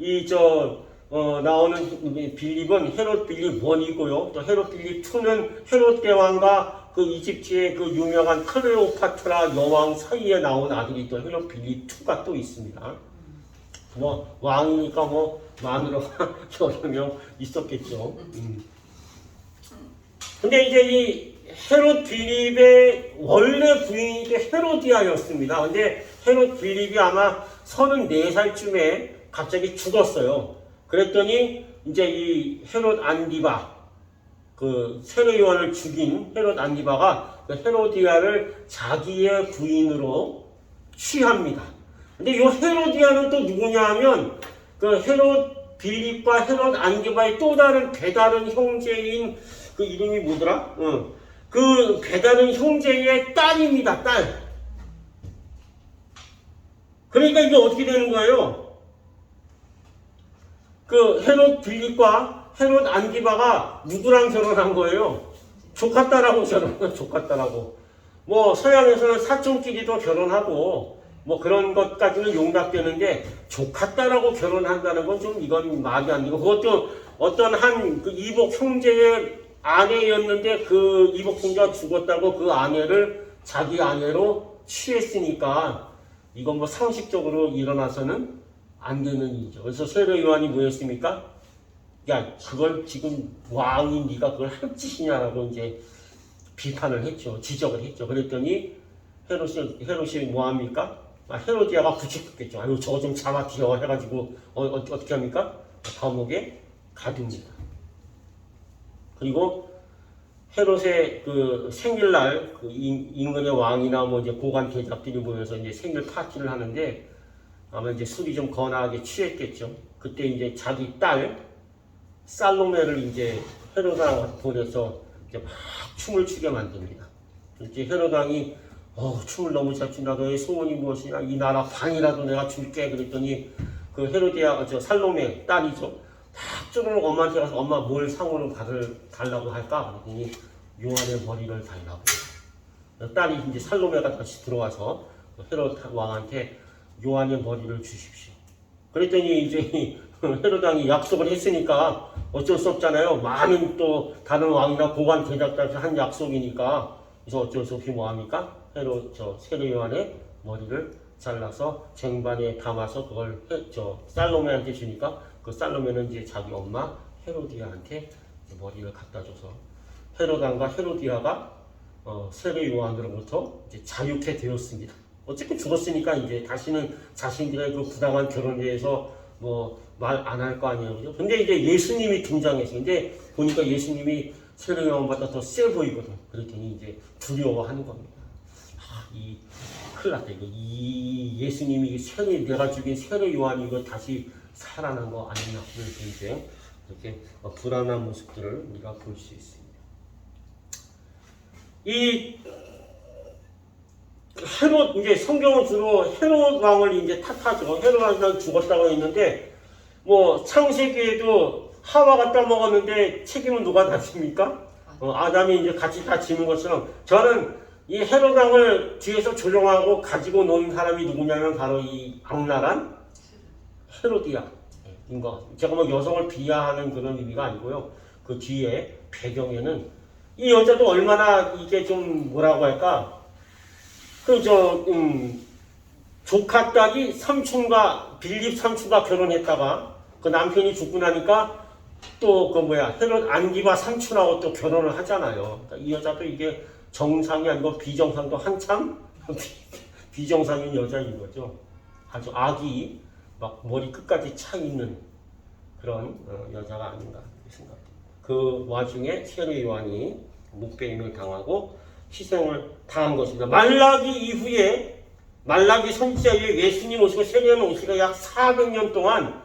나오는 빌립은 헤롯 빌립 1이고요. 또 헤롯 빌립 2는 헤롯 대왕과 그 이집트의 그 유명한 클레오파트라 여왕 사이에 나온 아들이 또 헤롯 빌립 2가 또 있습니다. 뭐 왕이니까 뭐 마누라가 여러 명 있었겠죠. 근데 이제 이 헤롯 빌립의 원래 부인이 헤로디아였습니다. 근데 헤롯 빌립이 아마 34살쯤에 갑자기 죽었어요. 그랬더니 이제 이 헤롯 안디바, 그 세례 요한을 죽인 헤롯 안디바가 그 헤로디아를 자기의 부인으로 취합니다. 근데 이 헤로디아는 또 누구냐 하면 그 헤롯 빌립과 헤롯 안디바의 또 다른 배다른 형제인 그 이름이 뭐더라? 그 배다른 형제의 딸입니다. 딸. 그러니까 이게 어떻게 되는 거예요? 그 헤롯 빌립과 헤롯 안디바가 누구랑 결혼한 거예요? 조카딸하고 결혼한 조카딸하고. 뭐 서양에서는 사촌끼리도 결혼하고 뭐 그런 것까지는 용납되는데 조카딸하고 결혼한다는 건 좀 이건 말이 안 되고, 그것도 어떤 한 그 이복 형제의 아내였는데 그 이복 형제가 죽었다고 그 아내를 자기 아내로 취했으니까 이건 뭐 상식적으로 일어나서는 안 되는 일이죠. 그래서 세례 요한이 뭐였습니까? 야, 그걸 지금 왕인 네가 그걸 할 짓이냐라고 이제 비판을 했죠. 지적을 했죠. 그랬더니 헤롯이 뭐 합니까? 헤로디아가 부추겼겠죠. 아유, 저거 좀 잡아들여 해가지고 어떻게 합니까? 감옥에 가둡니다. 그리고 헤롯의 그 생일날 그 임금의 왕이나 뭐 이제 고관 대작들이 모여서 이제 생일 파티를 하는데 아마 이제 술이 좀 거나하게 취했겠죠. 그때 이제 자기 딸 살로메를 이제 헤롯 왕한테 보내서 이제 막 춤을 추게 만듭니다. 이제 헤롯 왕이 춤을 너무 잘 춘다. 너의 소원이 무엇이냐? 이 나라 방이라도 내가 줄게. 그랬더니 그 헤로디아 살로메 딸이죠. 딱 쪼르륵 엄마한테 가서 엄마 뭘 상으로 달라고 할까? 그랬더니 요한의 머리를 달라고. 딸이 이제 살로메가 다시 들어와서 헤롯 왕한테 요한의 머리를 주십시오. 그랬더니 이제 헤롯 왕이 약속을 했으니까 어쩔 수 없잖아요. 많은 또 다른 왕이나 고관 대작들한테 한 약속이니까. 그래서 어쩔 수 없이 뭐 합니까? 세례 요한의 머리를 잘라서 쟁반에 담아서 그걸 살로메한테 주니까 그 살로메는 이제 자기 엄마 헤로디아한테 머리를 갖다 줘서 헤롯 왕과 헤로디아가 세례 요한으로부터 이제 자유케 되었습니다. 어쨌든 죽었으니까 이제 다시는 자신들의 그 부당한 결혼에 대해서 뭐 말 안 할 거 아니에요, 그죠? 근데 이제 예수님이 등장했어요. 근데 보니까 예수님이 세례 요한보다 더 세 보이거든. 그랬더니 이제 두려워하는 겁니다. 큰일 났다. 이 예수님이 내가 죽인 세례 요한이 이거 다시 살아난 거 아니냐. 그래서 이제 이렇게 불안한 모습들을 우리가 볼 수 있습니다. 이 헤롯, 이제 성경은 주로 헤롯 왕을 이제 탓하죠. 헤롯 왕이 죽었다고 했는데, 뭐, 창세기에도 하와가 따먹었는데 책임은 누가 다집니까? 아담이 이제 같이 다 지는 것처럼, 저는 이 헤롯 왕을 뒤에서 조종하고 가지고 논 사람이 누구냐면 바로 이 악랄한 헤로디아인 것 같습니다. 제가 뭐 여성을 비하하는 그런 의미가 아니고요. 그 뒤에 배경에는 이 여자도 얼마나 이게 좀 뭐라고 할까? 조카 딸이 빌립 삼촌과 결혼했다가 그 남편이 죽고 나니까 또 헤롯 안디바 삼촌하고 또 결혼을 하잖아요. 그러니까 이 여자도 이게 정상이 아니고 비정상도 한참 비정상인 여자인 거죠. 아주 악이 막 머리 끝까지 차 있는 그런 여자가 아닌가 생각합니다. 그 와중에 세례 요한이 묵배임을 당하고 희생을 당한 것입니다. 말라기 이후에 말라기 선지자 이후에 예수님 오시고 세례 요한 오시고 약 400년 동안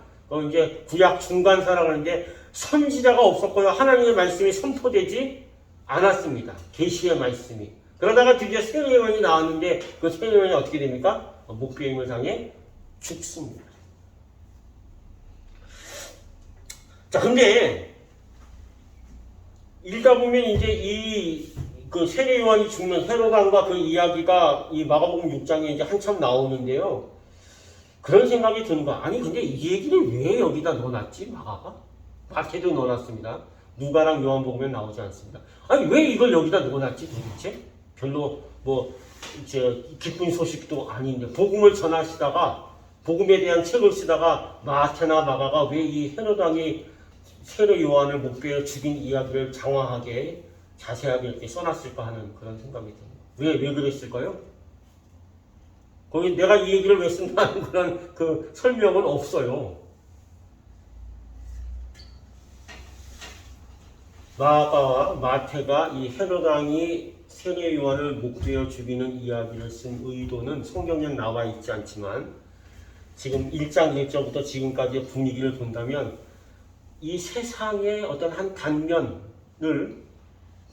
이제 구약 중간사라고 하는데 선지자가 없었고요. 하나님의 말씀이 선포되지 않았습니다. 계시의 말씀이. 그러다가 드디어 세례 요한이 나왔는데 그 세례 요한이 어떻게 됩니까? 묵배임을 당해 죽습니다. 자, 근데 읽다 보면 이제 그 세례 요한이 죽는 헤롯 왕과 그 이야기가 이 마가복음 6장에 이제 한참 나오는데요. 그런 생각이 드는 거야. 아니 근데 이 얘기를 왜 여기다 넣어놨지? 마태도 넣어놨습니다. 누가랑 요한복음에 나오지 않습니다. 아니 왜 이걸 여기다 넣어놨지 도대체? 별로 기쁜 소식도 아닌데 복음을 전하시다가 복음에 대한 책을 쓰다가 마태나 마가가 왜 이 헤롯 왕이 세례 요한을 목베어 죽인 이야기를 장황하게 자세하게 이렇게 써놨을까 하는 그런 생각이 듭니다. 왜 그랬을까요? 거기 내가 이 얘기를 왜 쓴다는 그런 그 설명은 없어요. 마가와 마태가 이 헤롯 왕이 세례 요한을 목베어 죽이는 이야기를 쓴 의도는 성경에 나와 있지 않지만 지금 1장 1절부터 지금까지의 분위기를 본다면 이 세상의 어떤 한 단면을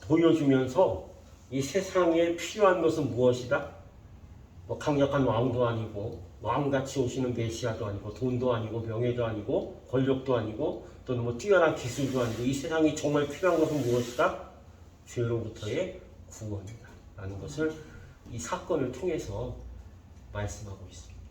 보여주면서 이 세상에 필요한 것은 무엇이다? 뭐 강력한 왕도 아니고 왕같이 오시는 메시아도 아니고 돈도 아니고 명예도 아니고 권력도 아니고 또는 뭐 뛰어난 기술도 아니고 이 세상이 정말 필요한 것은 무엇이다? 죄로부터의 구원이다 라는 것을 이 사건을 통해서 말씀하고 있습니다.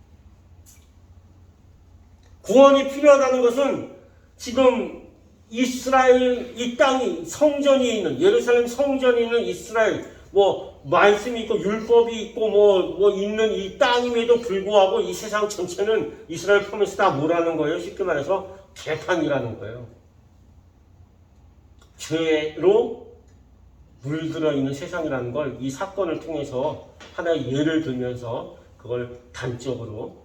구원이 필요하다는 것은 지금 이스라엘 이 땅이 성전이 있는 예루살렘 성전이 있는 이스라엘 뭐 말씀이 있고 율법이 있고 뭐 있는 이 땅임에도 불구하고 이 세상 전체는 이스라엘 포함해서 다 뭐라는 거예요? 쉽게 말해서 개판이라는 거예요. 죄로 물들어 있는 세상이라는 걸 이 사건을 통해서 하나의 예를 들면서 그걸 단적으로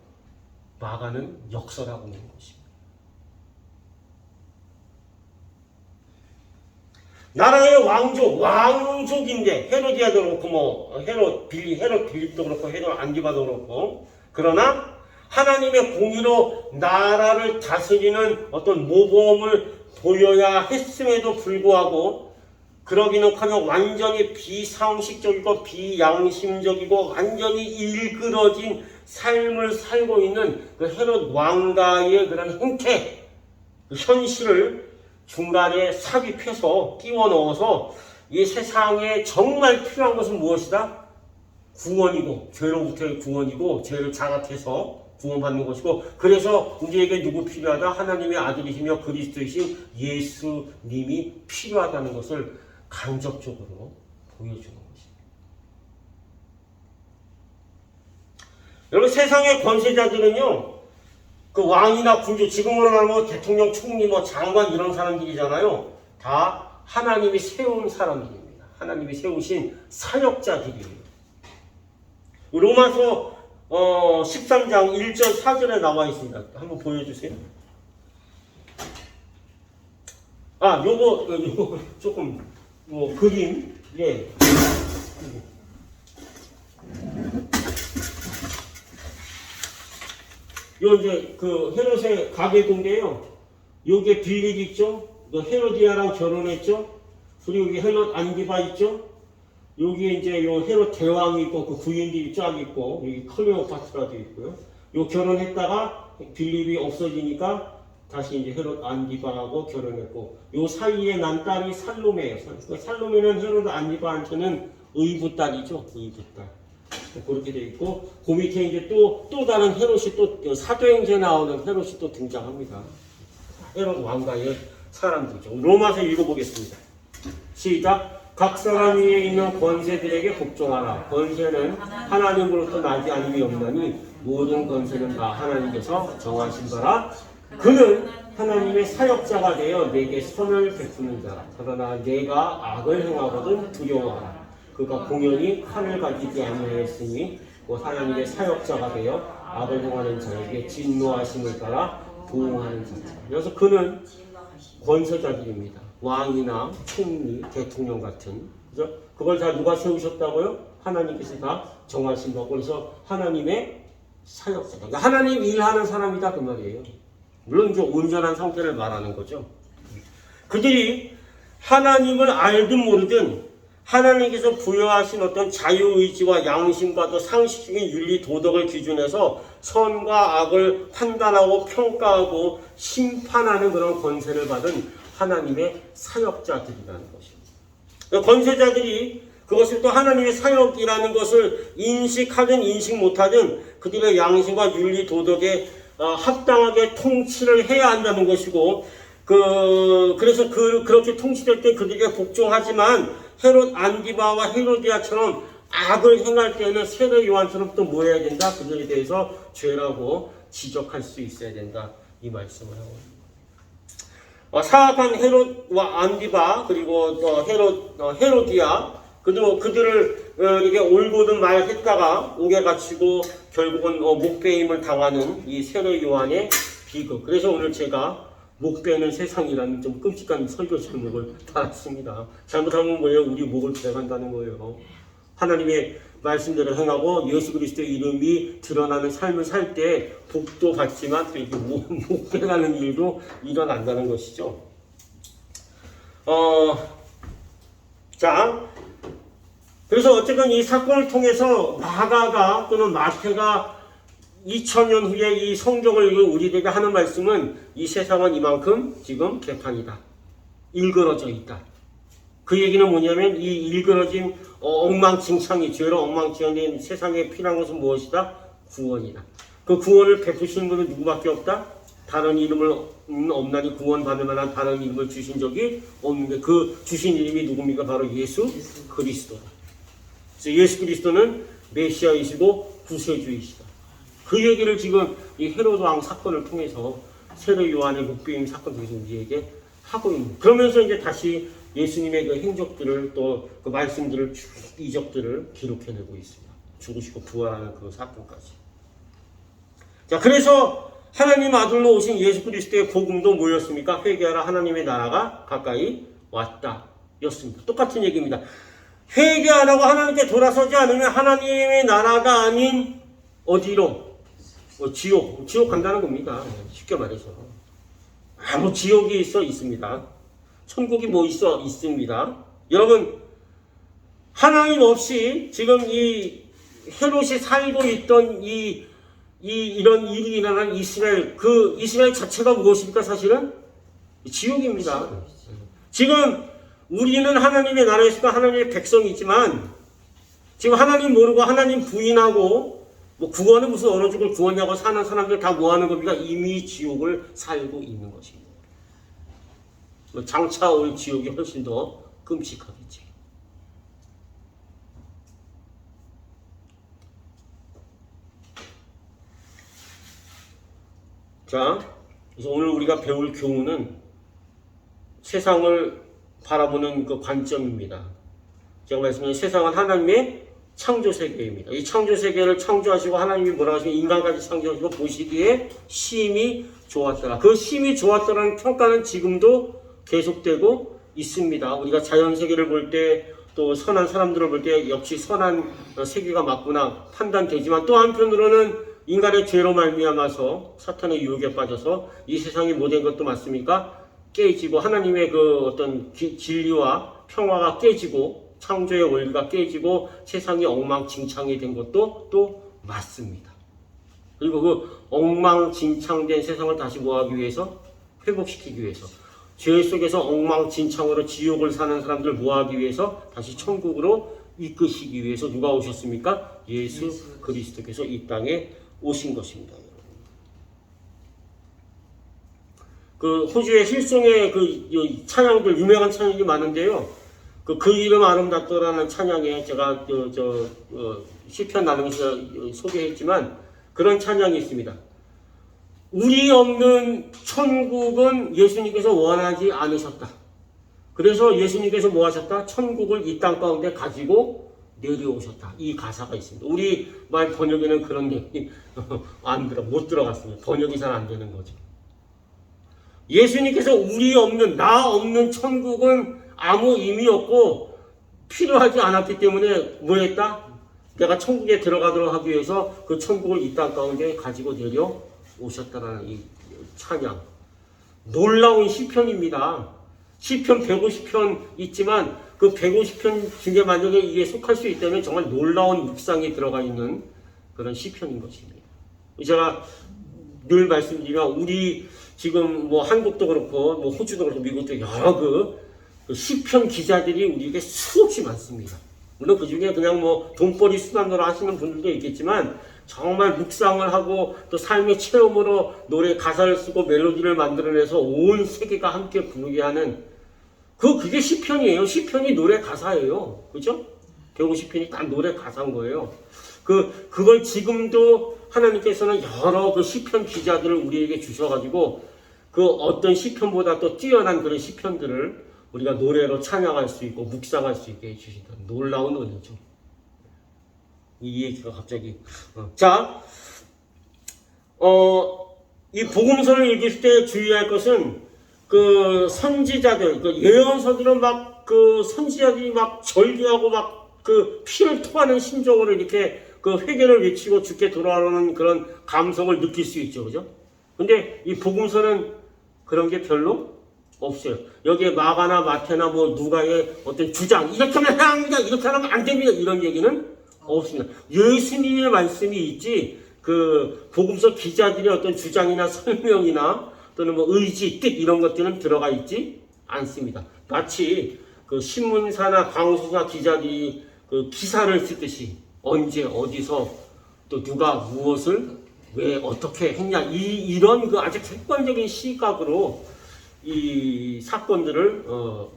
막아는 역설하고 있는 것입니다. 나라의 왕족인데 헤로디아도 그렇고 뭐 헤롯 빌립도 그렇고 헤롯 안디바도 그렇고 그러나 하나님의 공의로 나라를 다스리는 어떤 모범을 보여야 했음에도 불구하고 그러기는커녕 완전히 비상식적이고 비양심적이고 완전히 일그러진 삶을 살고 있는 그 헤롯 왕가의 그런 행태, 그 현실을 중간에 삽입해서 끼워 넣어서 이 세상에 정말 필요한 것은 무엇이다? 구원이고 죄로부터의 구원이고 죄를 자각해서 구원받는 것이고 그래서 우리에게 누구 필요하다? 하나님의 아들이시며 그리스도이신 예수님이 필요하다는 것을 간접적으로 보여주는 것입니다. 여러분 세상의 권세자들은요 그 왕이나 군주, 지금으로 말하면 대통령, 총리, 뭐 장관 이런 사람들이잖아요. 다 하나님이 세운 사람들입니다. 하나님이 세우신 사역자들이에요. 로마서 13장 1절 4절에 나와 있습니다. 한번 보여주세요. 요거 조금 그림 예. 요 이제 그 헤롯의 가계도인데요. 요게 빌립 있죠? 헤로디아랑 결혼했죠? 그리고 여기 헤롯 안디바 있죠? 여기 이제 요 헤롯 대왕이 있고 그 부인들이 쫙 있고 여기 클레오파트라도 있고요. 요 결혼했다가 빌립이 없어지니까 다시 이제 헤롯 안디바하고 결혼했고 요 사이에 난 딸이 살로메예요. 살로메는 헤롯 안디바한테는 의붓딸이죠. 의붓딸. 그렇게 돼 있고 그 밑에 이제 또 다른 헤롯이 또 사도행전에 나오는 헤롯이 또 등장합니다. 헤롯 왕가의 사람들이죠. 로마서 읽어보겠습니다. 시작. 각 사람 위에 있는 권세들에게 복종하라. 권세는 하나님으로부터 나지 않음이 없나니 모든 권세는 다 하나님께서 정하신 거라. 그는 하나님의 사역자가 되어 내게 선을 베푸는 자라. 그러나 내가 악을 행하거든 두려워하라. 그가 공연히 칼을 가지지 아니하였으니 하나님의 사역자가 되어 악을 행하는 자에게 진노하심을 따라 보응하는 자라. 그래서 그는 권세자들입니다. 왕이나 총리, 대통령 같은 그죠? 그걸 다 누가 세우셨다고요? 하나님께서 다 정하신 거고 그래서 하나님의 사역자다. 그러니까 하나님 일하는 사람이다 그 말이에요. 물론 이제 온전한 상태를 말하는 거죠. 그들이 하나님을 알든 모르든 하나님께서 부여하신 어떤 자유의지와 양심과 또 상식적인 윤리 도덕을 기준해서 선과 악을 판단하고 평가하고 심판하는 그런 권세를 받은 하나님의 사역자들이라는 것입니다. 권세자들이 그것을 또 하나님의 사역이라는 것을 인식하든 인식 못하든 그들의 양심과 윤리 도덕에 합당하게 통치를 해야 한다는 것이고 그래서 그렇게 통치될 때 그들에게 복종하지만 헤롯 안디바와 헤로디아처럼 악을 행할 때는 세례 요한처럼 또 뭐 해야 된다? 그들에 대해서 죄라고 지적할 수 있어야 된다. 이 말씀을 하고 있습니다. 사악한 헤롯과 안디바 그리고 헤로디아 그들을 이게 올고든 말했다가 옥에 갇히고 결국은 목배임을 당하는 이 세례 요한의 비극. 그래서 오늘 제가 목배는 세상이라는 좀 끔찍한 설교 제목을 달았습니다. 잘못하면 뭐예요? 우리 목을 베간다는 거예요. 하나님의 말씀대로 행하고 예수 그리스도의 이름이 드러나는 삶을 살 때 복도 받지만 이렇게 목 베가는 일도 일어난다는 것이죠. 그래서 어쨌든 이 사건을 통해서 마가가 또는 마태가 2000년 후에 이 성경을 우리에게 하는 말씀은 이 세상은 이만큼 지금 개판이다. 일그러져 있다. 그 얘기는 뭐냐면 이 일그러진 엉망진창이 죄로 엉망진창된 세상에 필요한 것은 무엇이다? 구원이다. 그 구원을 베푸시는 분은 누구밖에 없다? 다른 이름을 없나니 구원받을 만한 다른 이름을 주신 적이 없는데 그 주신 이름이 누굽니까? 바로 예수 그리스도다. 그래서 예수 그리스도는 메시아이시고 구세주이시다. 그 얘기를 지금 이 헤로드 왕 사건을 통해서 세례 요한의 묵비임 사건 통해서 우리에게 하고 있는. 그러면서 이제 다시 예수님의 그 행적들을 또 그 말씀들을 이적들을 기록해내고 있습니다. 죽으시고 부활하는 그 사건까지. 자, 그래서 하나님 아들로 오신 예수 그리스도의 복음도 뭐였습니까? 회개하라 하나님의 나라가 가까이 왔다 였습니다. 똑같은 얘기입니다. 회개하라고 하나님께 돌아서지 않으면 하나님의 나라가 아닌 어디로? 지옥 간다는 겁니다. 쉽게 말해서. 지옥이 있습니다. 천국이 있습니다. 여러분, 하나님 없이 지금 이 헤롯이 살고 있던 이런 일이 일어난 이스라엘, 그 이스라엘 자체가 무엇입니까? 사실은 지옥입니다. 지금 우리는 하나님의 나라에 있으니까 하나님의 백성이지만 지금 하나님 모르고 하나님 부인하고 구원은 무슨 얼어 죽을 구원이라고 사는 사람들 다 뭐 하는 겁니까? 이미 지옥을 살고 있는 것입니다. 장차 올 지옥이 훨씬 더 끔찍하겠지. 자, 그래서 오늘 우리가 배울 교훈은 세상을 바라보는 그 관점입니다. 제가 말씀드린 세상은 하나님의 창조 세계입니다. 이 창조 세계를 창조하시고 하나님이 뭐라고 하시면 인간까지 창조하시고 보시기에 심히 좋았더라. 그 심히 좋았더라는 평가는 지금도 계속되고 있습니다. 우리가 자연 세계를 볼 때 또 선한 사람들을 볼 때 역시 선한 세계가 맞구나 판단되지만 또 한편으로는 인간의 죄로 말미암아서 사탄의 유혹에 빠져서 이 세상이 못된 것도 맞습니까? 깨지고 하나님의 그 어떤 진리와 평화가 깨지고 창조의 원리가 깨지고 세상이 엉망진창이 된 것도 또 맞습니다. 그리고 그 엉망진창된 세상을 다시 뭐하기 위해서? 회복시키기 위해서. 죄 속에서 엉망진창으로 지옥을 사는 사람들 뭐하기 위해서? 다시 천국으로 이끄시기 위해서 누가 오셨습니까? 예수 그리스도께서 이 땅에 오신 것입니다. 그 호주의 힐송의 그 찬양들 유명한 찬양이 많은데요. 그 이름 아름답더라는 찬양에 제가 시편 나누면서 소개했지만 그런 찬양이 있습니다. 우리 없는 천국은 예수님께서 원하지 않으셨다. 그래서 예수님께서 뭐 하셨다? 천국을 이 땅 가운데 가지고 내려오셨다. 이 가사가 있습니다. 우리 말 번역에는 그런 얘기 못 들어갔습니다. 번역이 잘 안 되는 거죠. 예수님께서 나 없는 천국은 아무 의미 없고 필요하지 않았기 때문에 뭐 했다? 내가 천국에 들어가도록 하기 위해서 그 천국을 이 땅 가운데 가지고 내려오셨다라는 이 찬양. 놀라운 시편입니다. 시편 150편 있지만 그 150편 중에 만약에 이게 속할 수 있다면 정말 놀라운 묵상이 들어가 있는 그런 시편인 것입니다. 제가 늘 말씀드리면 우리 지금 한국도 그렇고 호주도 그렇고 미국도 여러 그 시편 기자들이 우리에게 수없이 많습니다. 물론 그 중에 그냥 돈벌이 수단으로 하시는 분들도 있겠지만 정말 묵상을 하고 또 삶의 체험으로 노래 가사를 쓰고 멜로디를 만들어내서 온 세계가 함께 부르게 하는 그게 시편이에요. 시편이 노래 가사예요. 그죠? 150편이 다 노래 가사인 거예요. 그걸 지금도 하나님께서는 여러 그 시편 기자들을 우리에게 주셔가지고 그 어떤 시편보다 또 뛰어난 그런 시편들을 우리가 노래로 찬양할 수 있고 묵상할 수 있게 해주신다. 놀라운 은혜죠. 이 얘기가 갑자기. 자, 이 복음서를 읽을 때 주의할 것은 그 선지자들, 그 예언서들은 선지자들이 절규하고 그 피를 토하는 심정으로 이렇게 그 회개를 외치고 주께 돌아오는 그런 감성을 느낄 수 있죠. 그죠? 근데 이 복음서는 그런 게 별로 없어요. 여기에 마가나 마태나 뭐 누가의 어떤 주장, 이렇게 하면 해합니다, 이렇게 하면 안 됩니다, 이런 얘기는 없습니다. 예수님의 말씀이 있지, 그 복음서 기자들의 어떤 주장이나 설명이나 또는 뭐 의지, 뜻 이런 것들은 들어가 있지 않습니다. 마치 그 신문사나 방송사 기자들이 그 기사를 쓰듯이 언제 어디서 또 누가 무엇을 왜 어떻게 했냐, 이런 그 아주 객관적인 시각으로 이 사건들을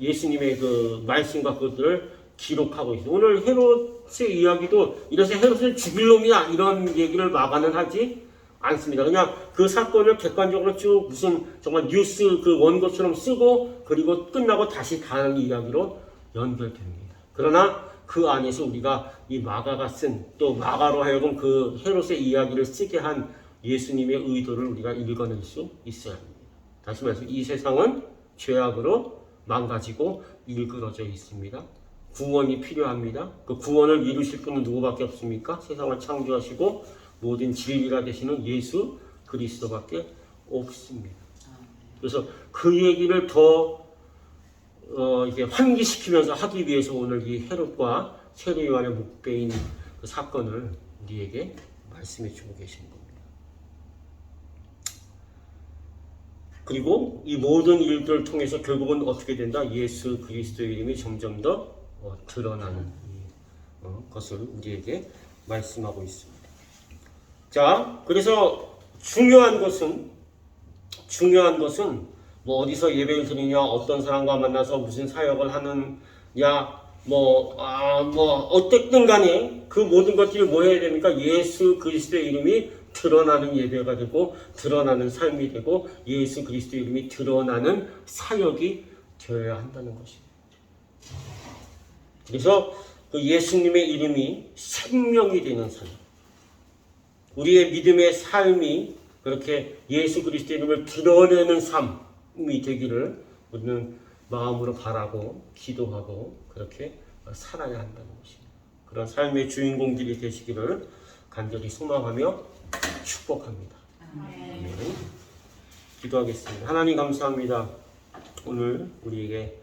예수님의 그 말씀과 그것들을 기록하고 있어요. 오늘 헤롯의 이야기도 이래서 헤롯을 죽일 놈이야 이런 얘기를 마가는 하지 않습니다. 그냥 그 사건을 객관적으로 쭉 무슨 정말 뉴스 그 원고처럼 쓰고 그리고 끝나고 다시 다른 이야기로 연결됩니다. 그러나 그 안에서 우리가 이 마가가 쓴, 또 마가로 하여금 그 헤롯의 이야기를 쓰게 한 예수님의 의도를 우리가 읽어낼 수 있어야 합니다. 다시 말해서 이 세상은 죄악으로 망가지고 일그러져 있습니다. 구원이 필요합니다. 그 구원을 이루실 분은 누구밖에 없습니까? 세상을 창조하시고 모든 진리가 되시는 예수 그리스도밖에 없습니다. 그래서 그 얘기를 더 이게 환기시키면서 하기 위해서 오늘 이 헤롯과 세례 요한의 묵배인 그 사건을 우리에게 말씀해 주고 계신 겁니다. 그리고 이 모든 일들을 통해서 결국은 어떻게 된다? 예수 그리스도의 이름이 점점 더 드러나는 것을 우리에게 말씀하고 있습니다. 자, 그래서 중요한 것은 뭐 어디서 예배를 드리냐, 어떤 사람과 만나서 무슨 사역을 하느냐, 어쨌든 간에 그 모든 것들이 뭐 해야 됩니까? 예수 그리스도의 이름이 드러나는 예배가 되고 드러나는 삶이 되고 예수 그리스도의 이름이 드러나는 사역이 되어야 한다는 것입니다. 그래서 그 예수님의 이름이 생명이 되는 삶, 우리의 믿음의 삶이 그렇게 예수 그리스도의 이름을 드러내는 삶이 되기를 우리는 마음으로 바라고 기도하고 그렇게 살아야 한다는 것입니다. 그런 삶의 주인공들이 되시기를 간절히 소망하며 축복합니다. 아멘. 기도하겠습니다. 하나님 감사합니다. 오늘 우리에게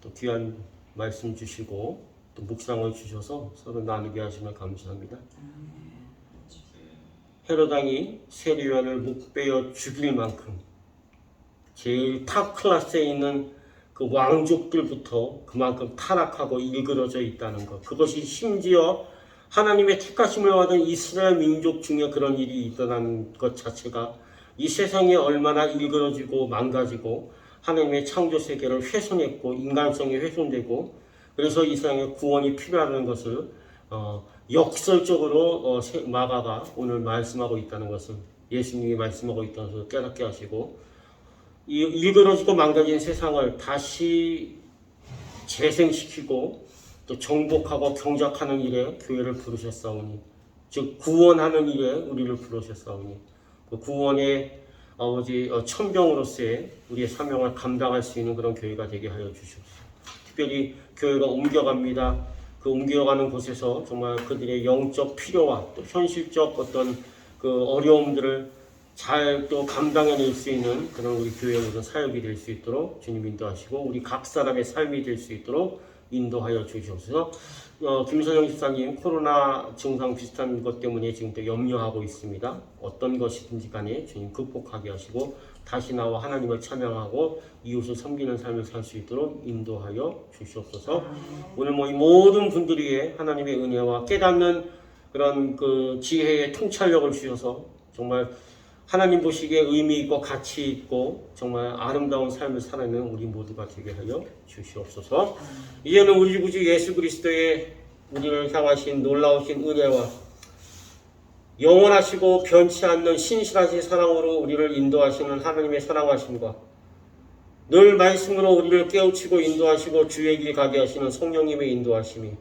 또 귀한 말씀 주시고 또 묵상을 주셔서 서로 나누게 하시면 감사합니다. 헤롯왕이 세례 요한을 묵배어 죽일 만큼 제일 탑 클래스에 있는 그 왕족들부터 그만큼 타락하고 일그러져 있다는 것, 그것이 심지어 하나님의 택하심을 받은 이스라엘 민족 중에 그런 일이 있다는 것 자체가 이 세상이 얼마나 일그러지고 망가지고 하나님의 창조 세계를 훼손했고 인간성이 훼손되고 그래서 이 세상에 구원이 필요하다는 것을 역설적으로 마가가 오늘 말씀하고 있다는 것을, 예수님이 말씀하고 있다는 것을 깨닫게 하시고 이 일그러지고 망가진 세상을 다시 재생시키고 또 정복하고 경작하는 일에 교회를 부르셨사오니, 즉 구원하는 일에 우리를 부르셨사오니 그 구원의 아버지 천병으로서의 우리의 사명을 감당할 수 있는 그런 교회가 되게 하여 주시옵소서. 특별히 교회가 옮겨갑니다. 그 옮겨가는 곳에서 정말 그들의 영적 필요와 또 현실적 어떤 그 어려움들을 잘 또 감당해낼 수 있는 그런 우리 교회의 모든 사역이 될 수 있도록 주님 인도하시고 우리 각 사람의 삶이 될 수 있도록 인도하여 주시옵소서. 김선영 집사님 코로나 증상 비슷한 것 때문에 지금 또 염려하고 있습니다. 어떤 것이든지 간에 주님 극복하게 하시고 다시 나와 하나님을 찬양하고 이웃을 섬기는 삶을 살 수 있도록 인도하여 주시옵소서. 오늘 이 모든 분들이 하나님의 은혜와 깨닫는 그런 그 지혜의 통찰력을 주셔서 정말 하나님 보시기에 의미 있고 가치 있고 정말 아름다운 삶을 살아내는 우리 모두가 되게 하여 주시옵소서. 이제는 우리 구주 예수 그리스도의 우리를 향하신 놀라우신 은혜와 영원하시고 변치 않는 신실하신 사랑으로 우리를 인도하시는 하나님의 사랑하심과 늘 말씀으로 우리를 깨우치고 인도하시고 주의 길 가게 하시는 성령님의 인도하심이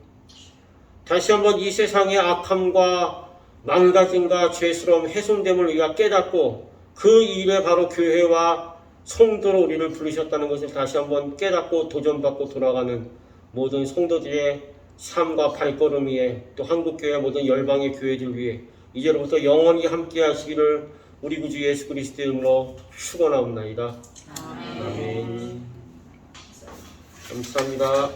다시 한번 이 세상의 악함과 망가짐과 죄스러움, 훼손됨을 우리가 깨닫고 그 일에 바로 교회와 성도로 우리를 부르셨다는 것을 다시 한번 깨닫고 도전받고 돌아가는 모든 성도들의 삶과 발걸음 위에 또 한국교회 모든 열방의 교회들 위해 이제로부터 영원히 함께 하시기를 우리 구주 예수 그리스도 이름으로 축원하옵나이다. 아멘. 감사합니다.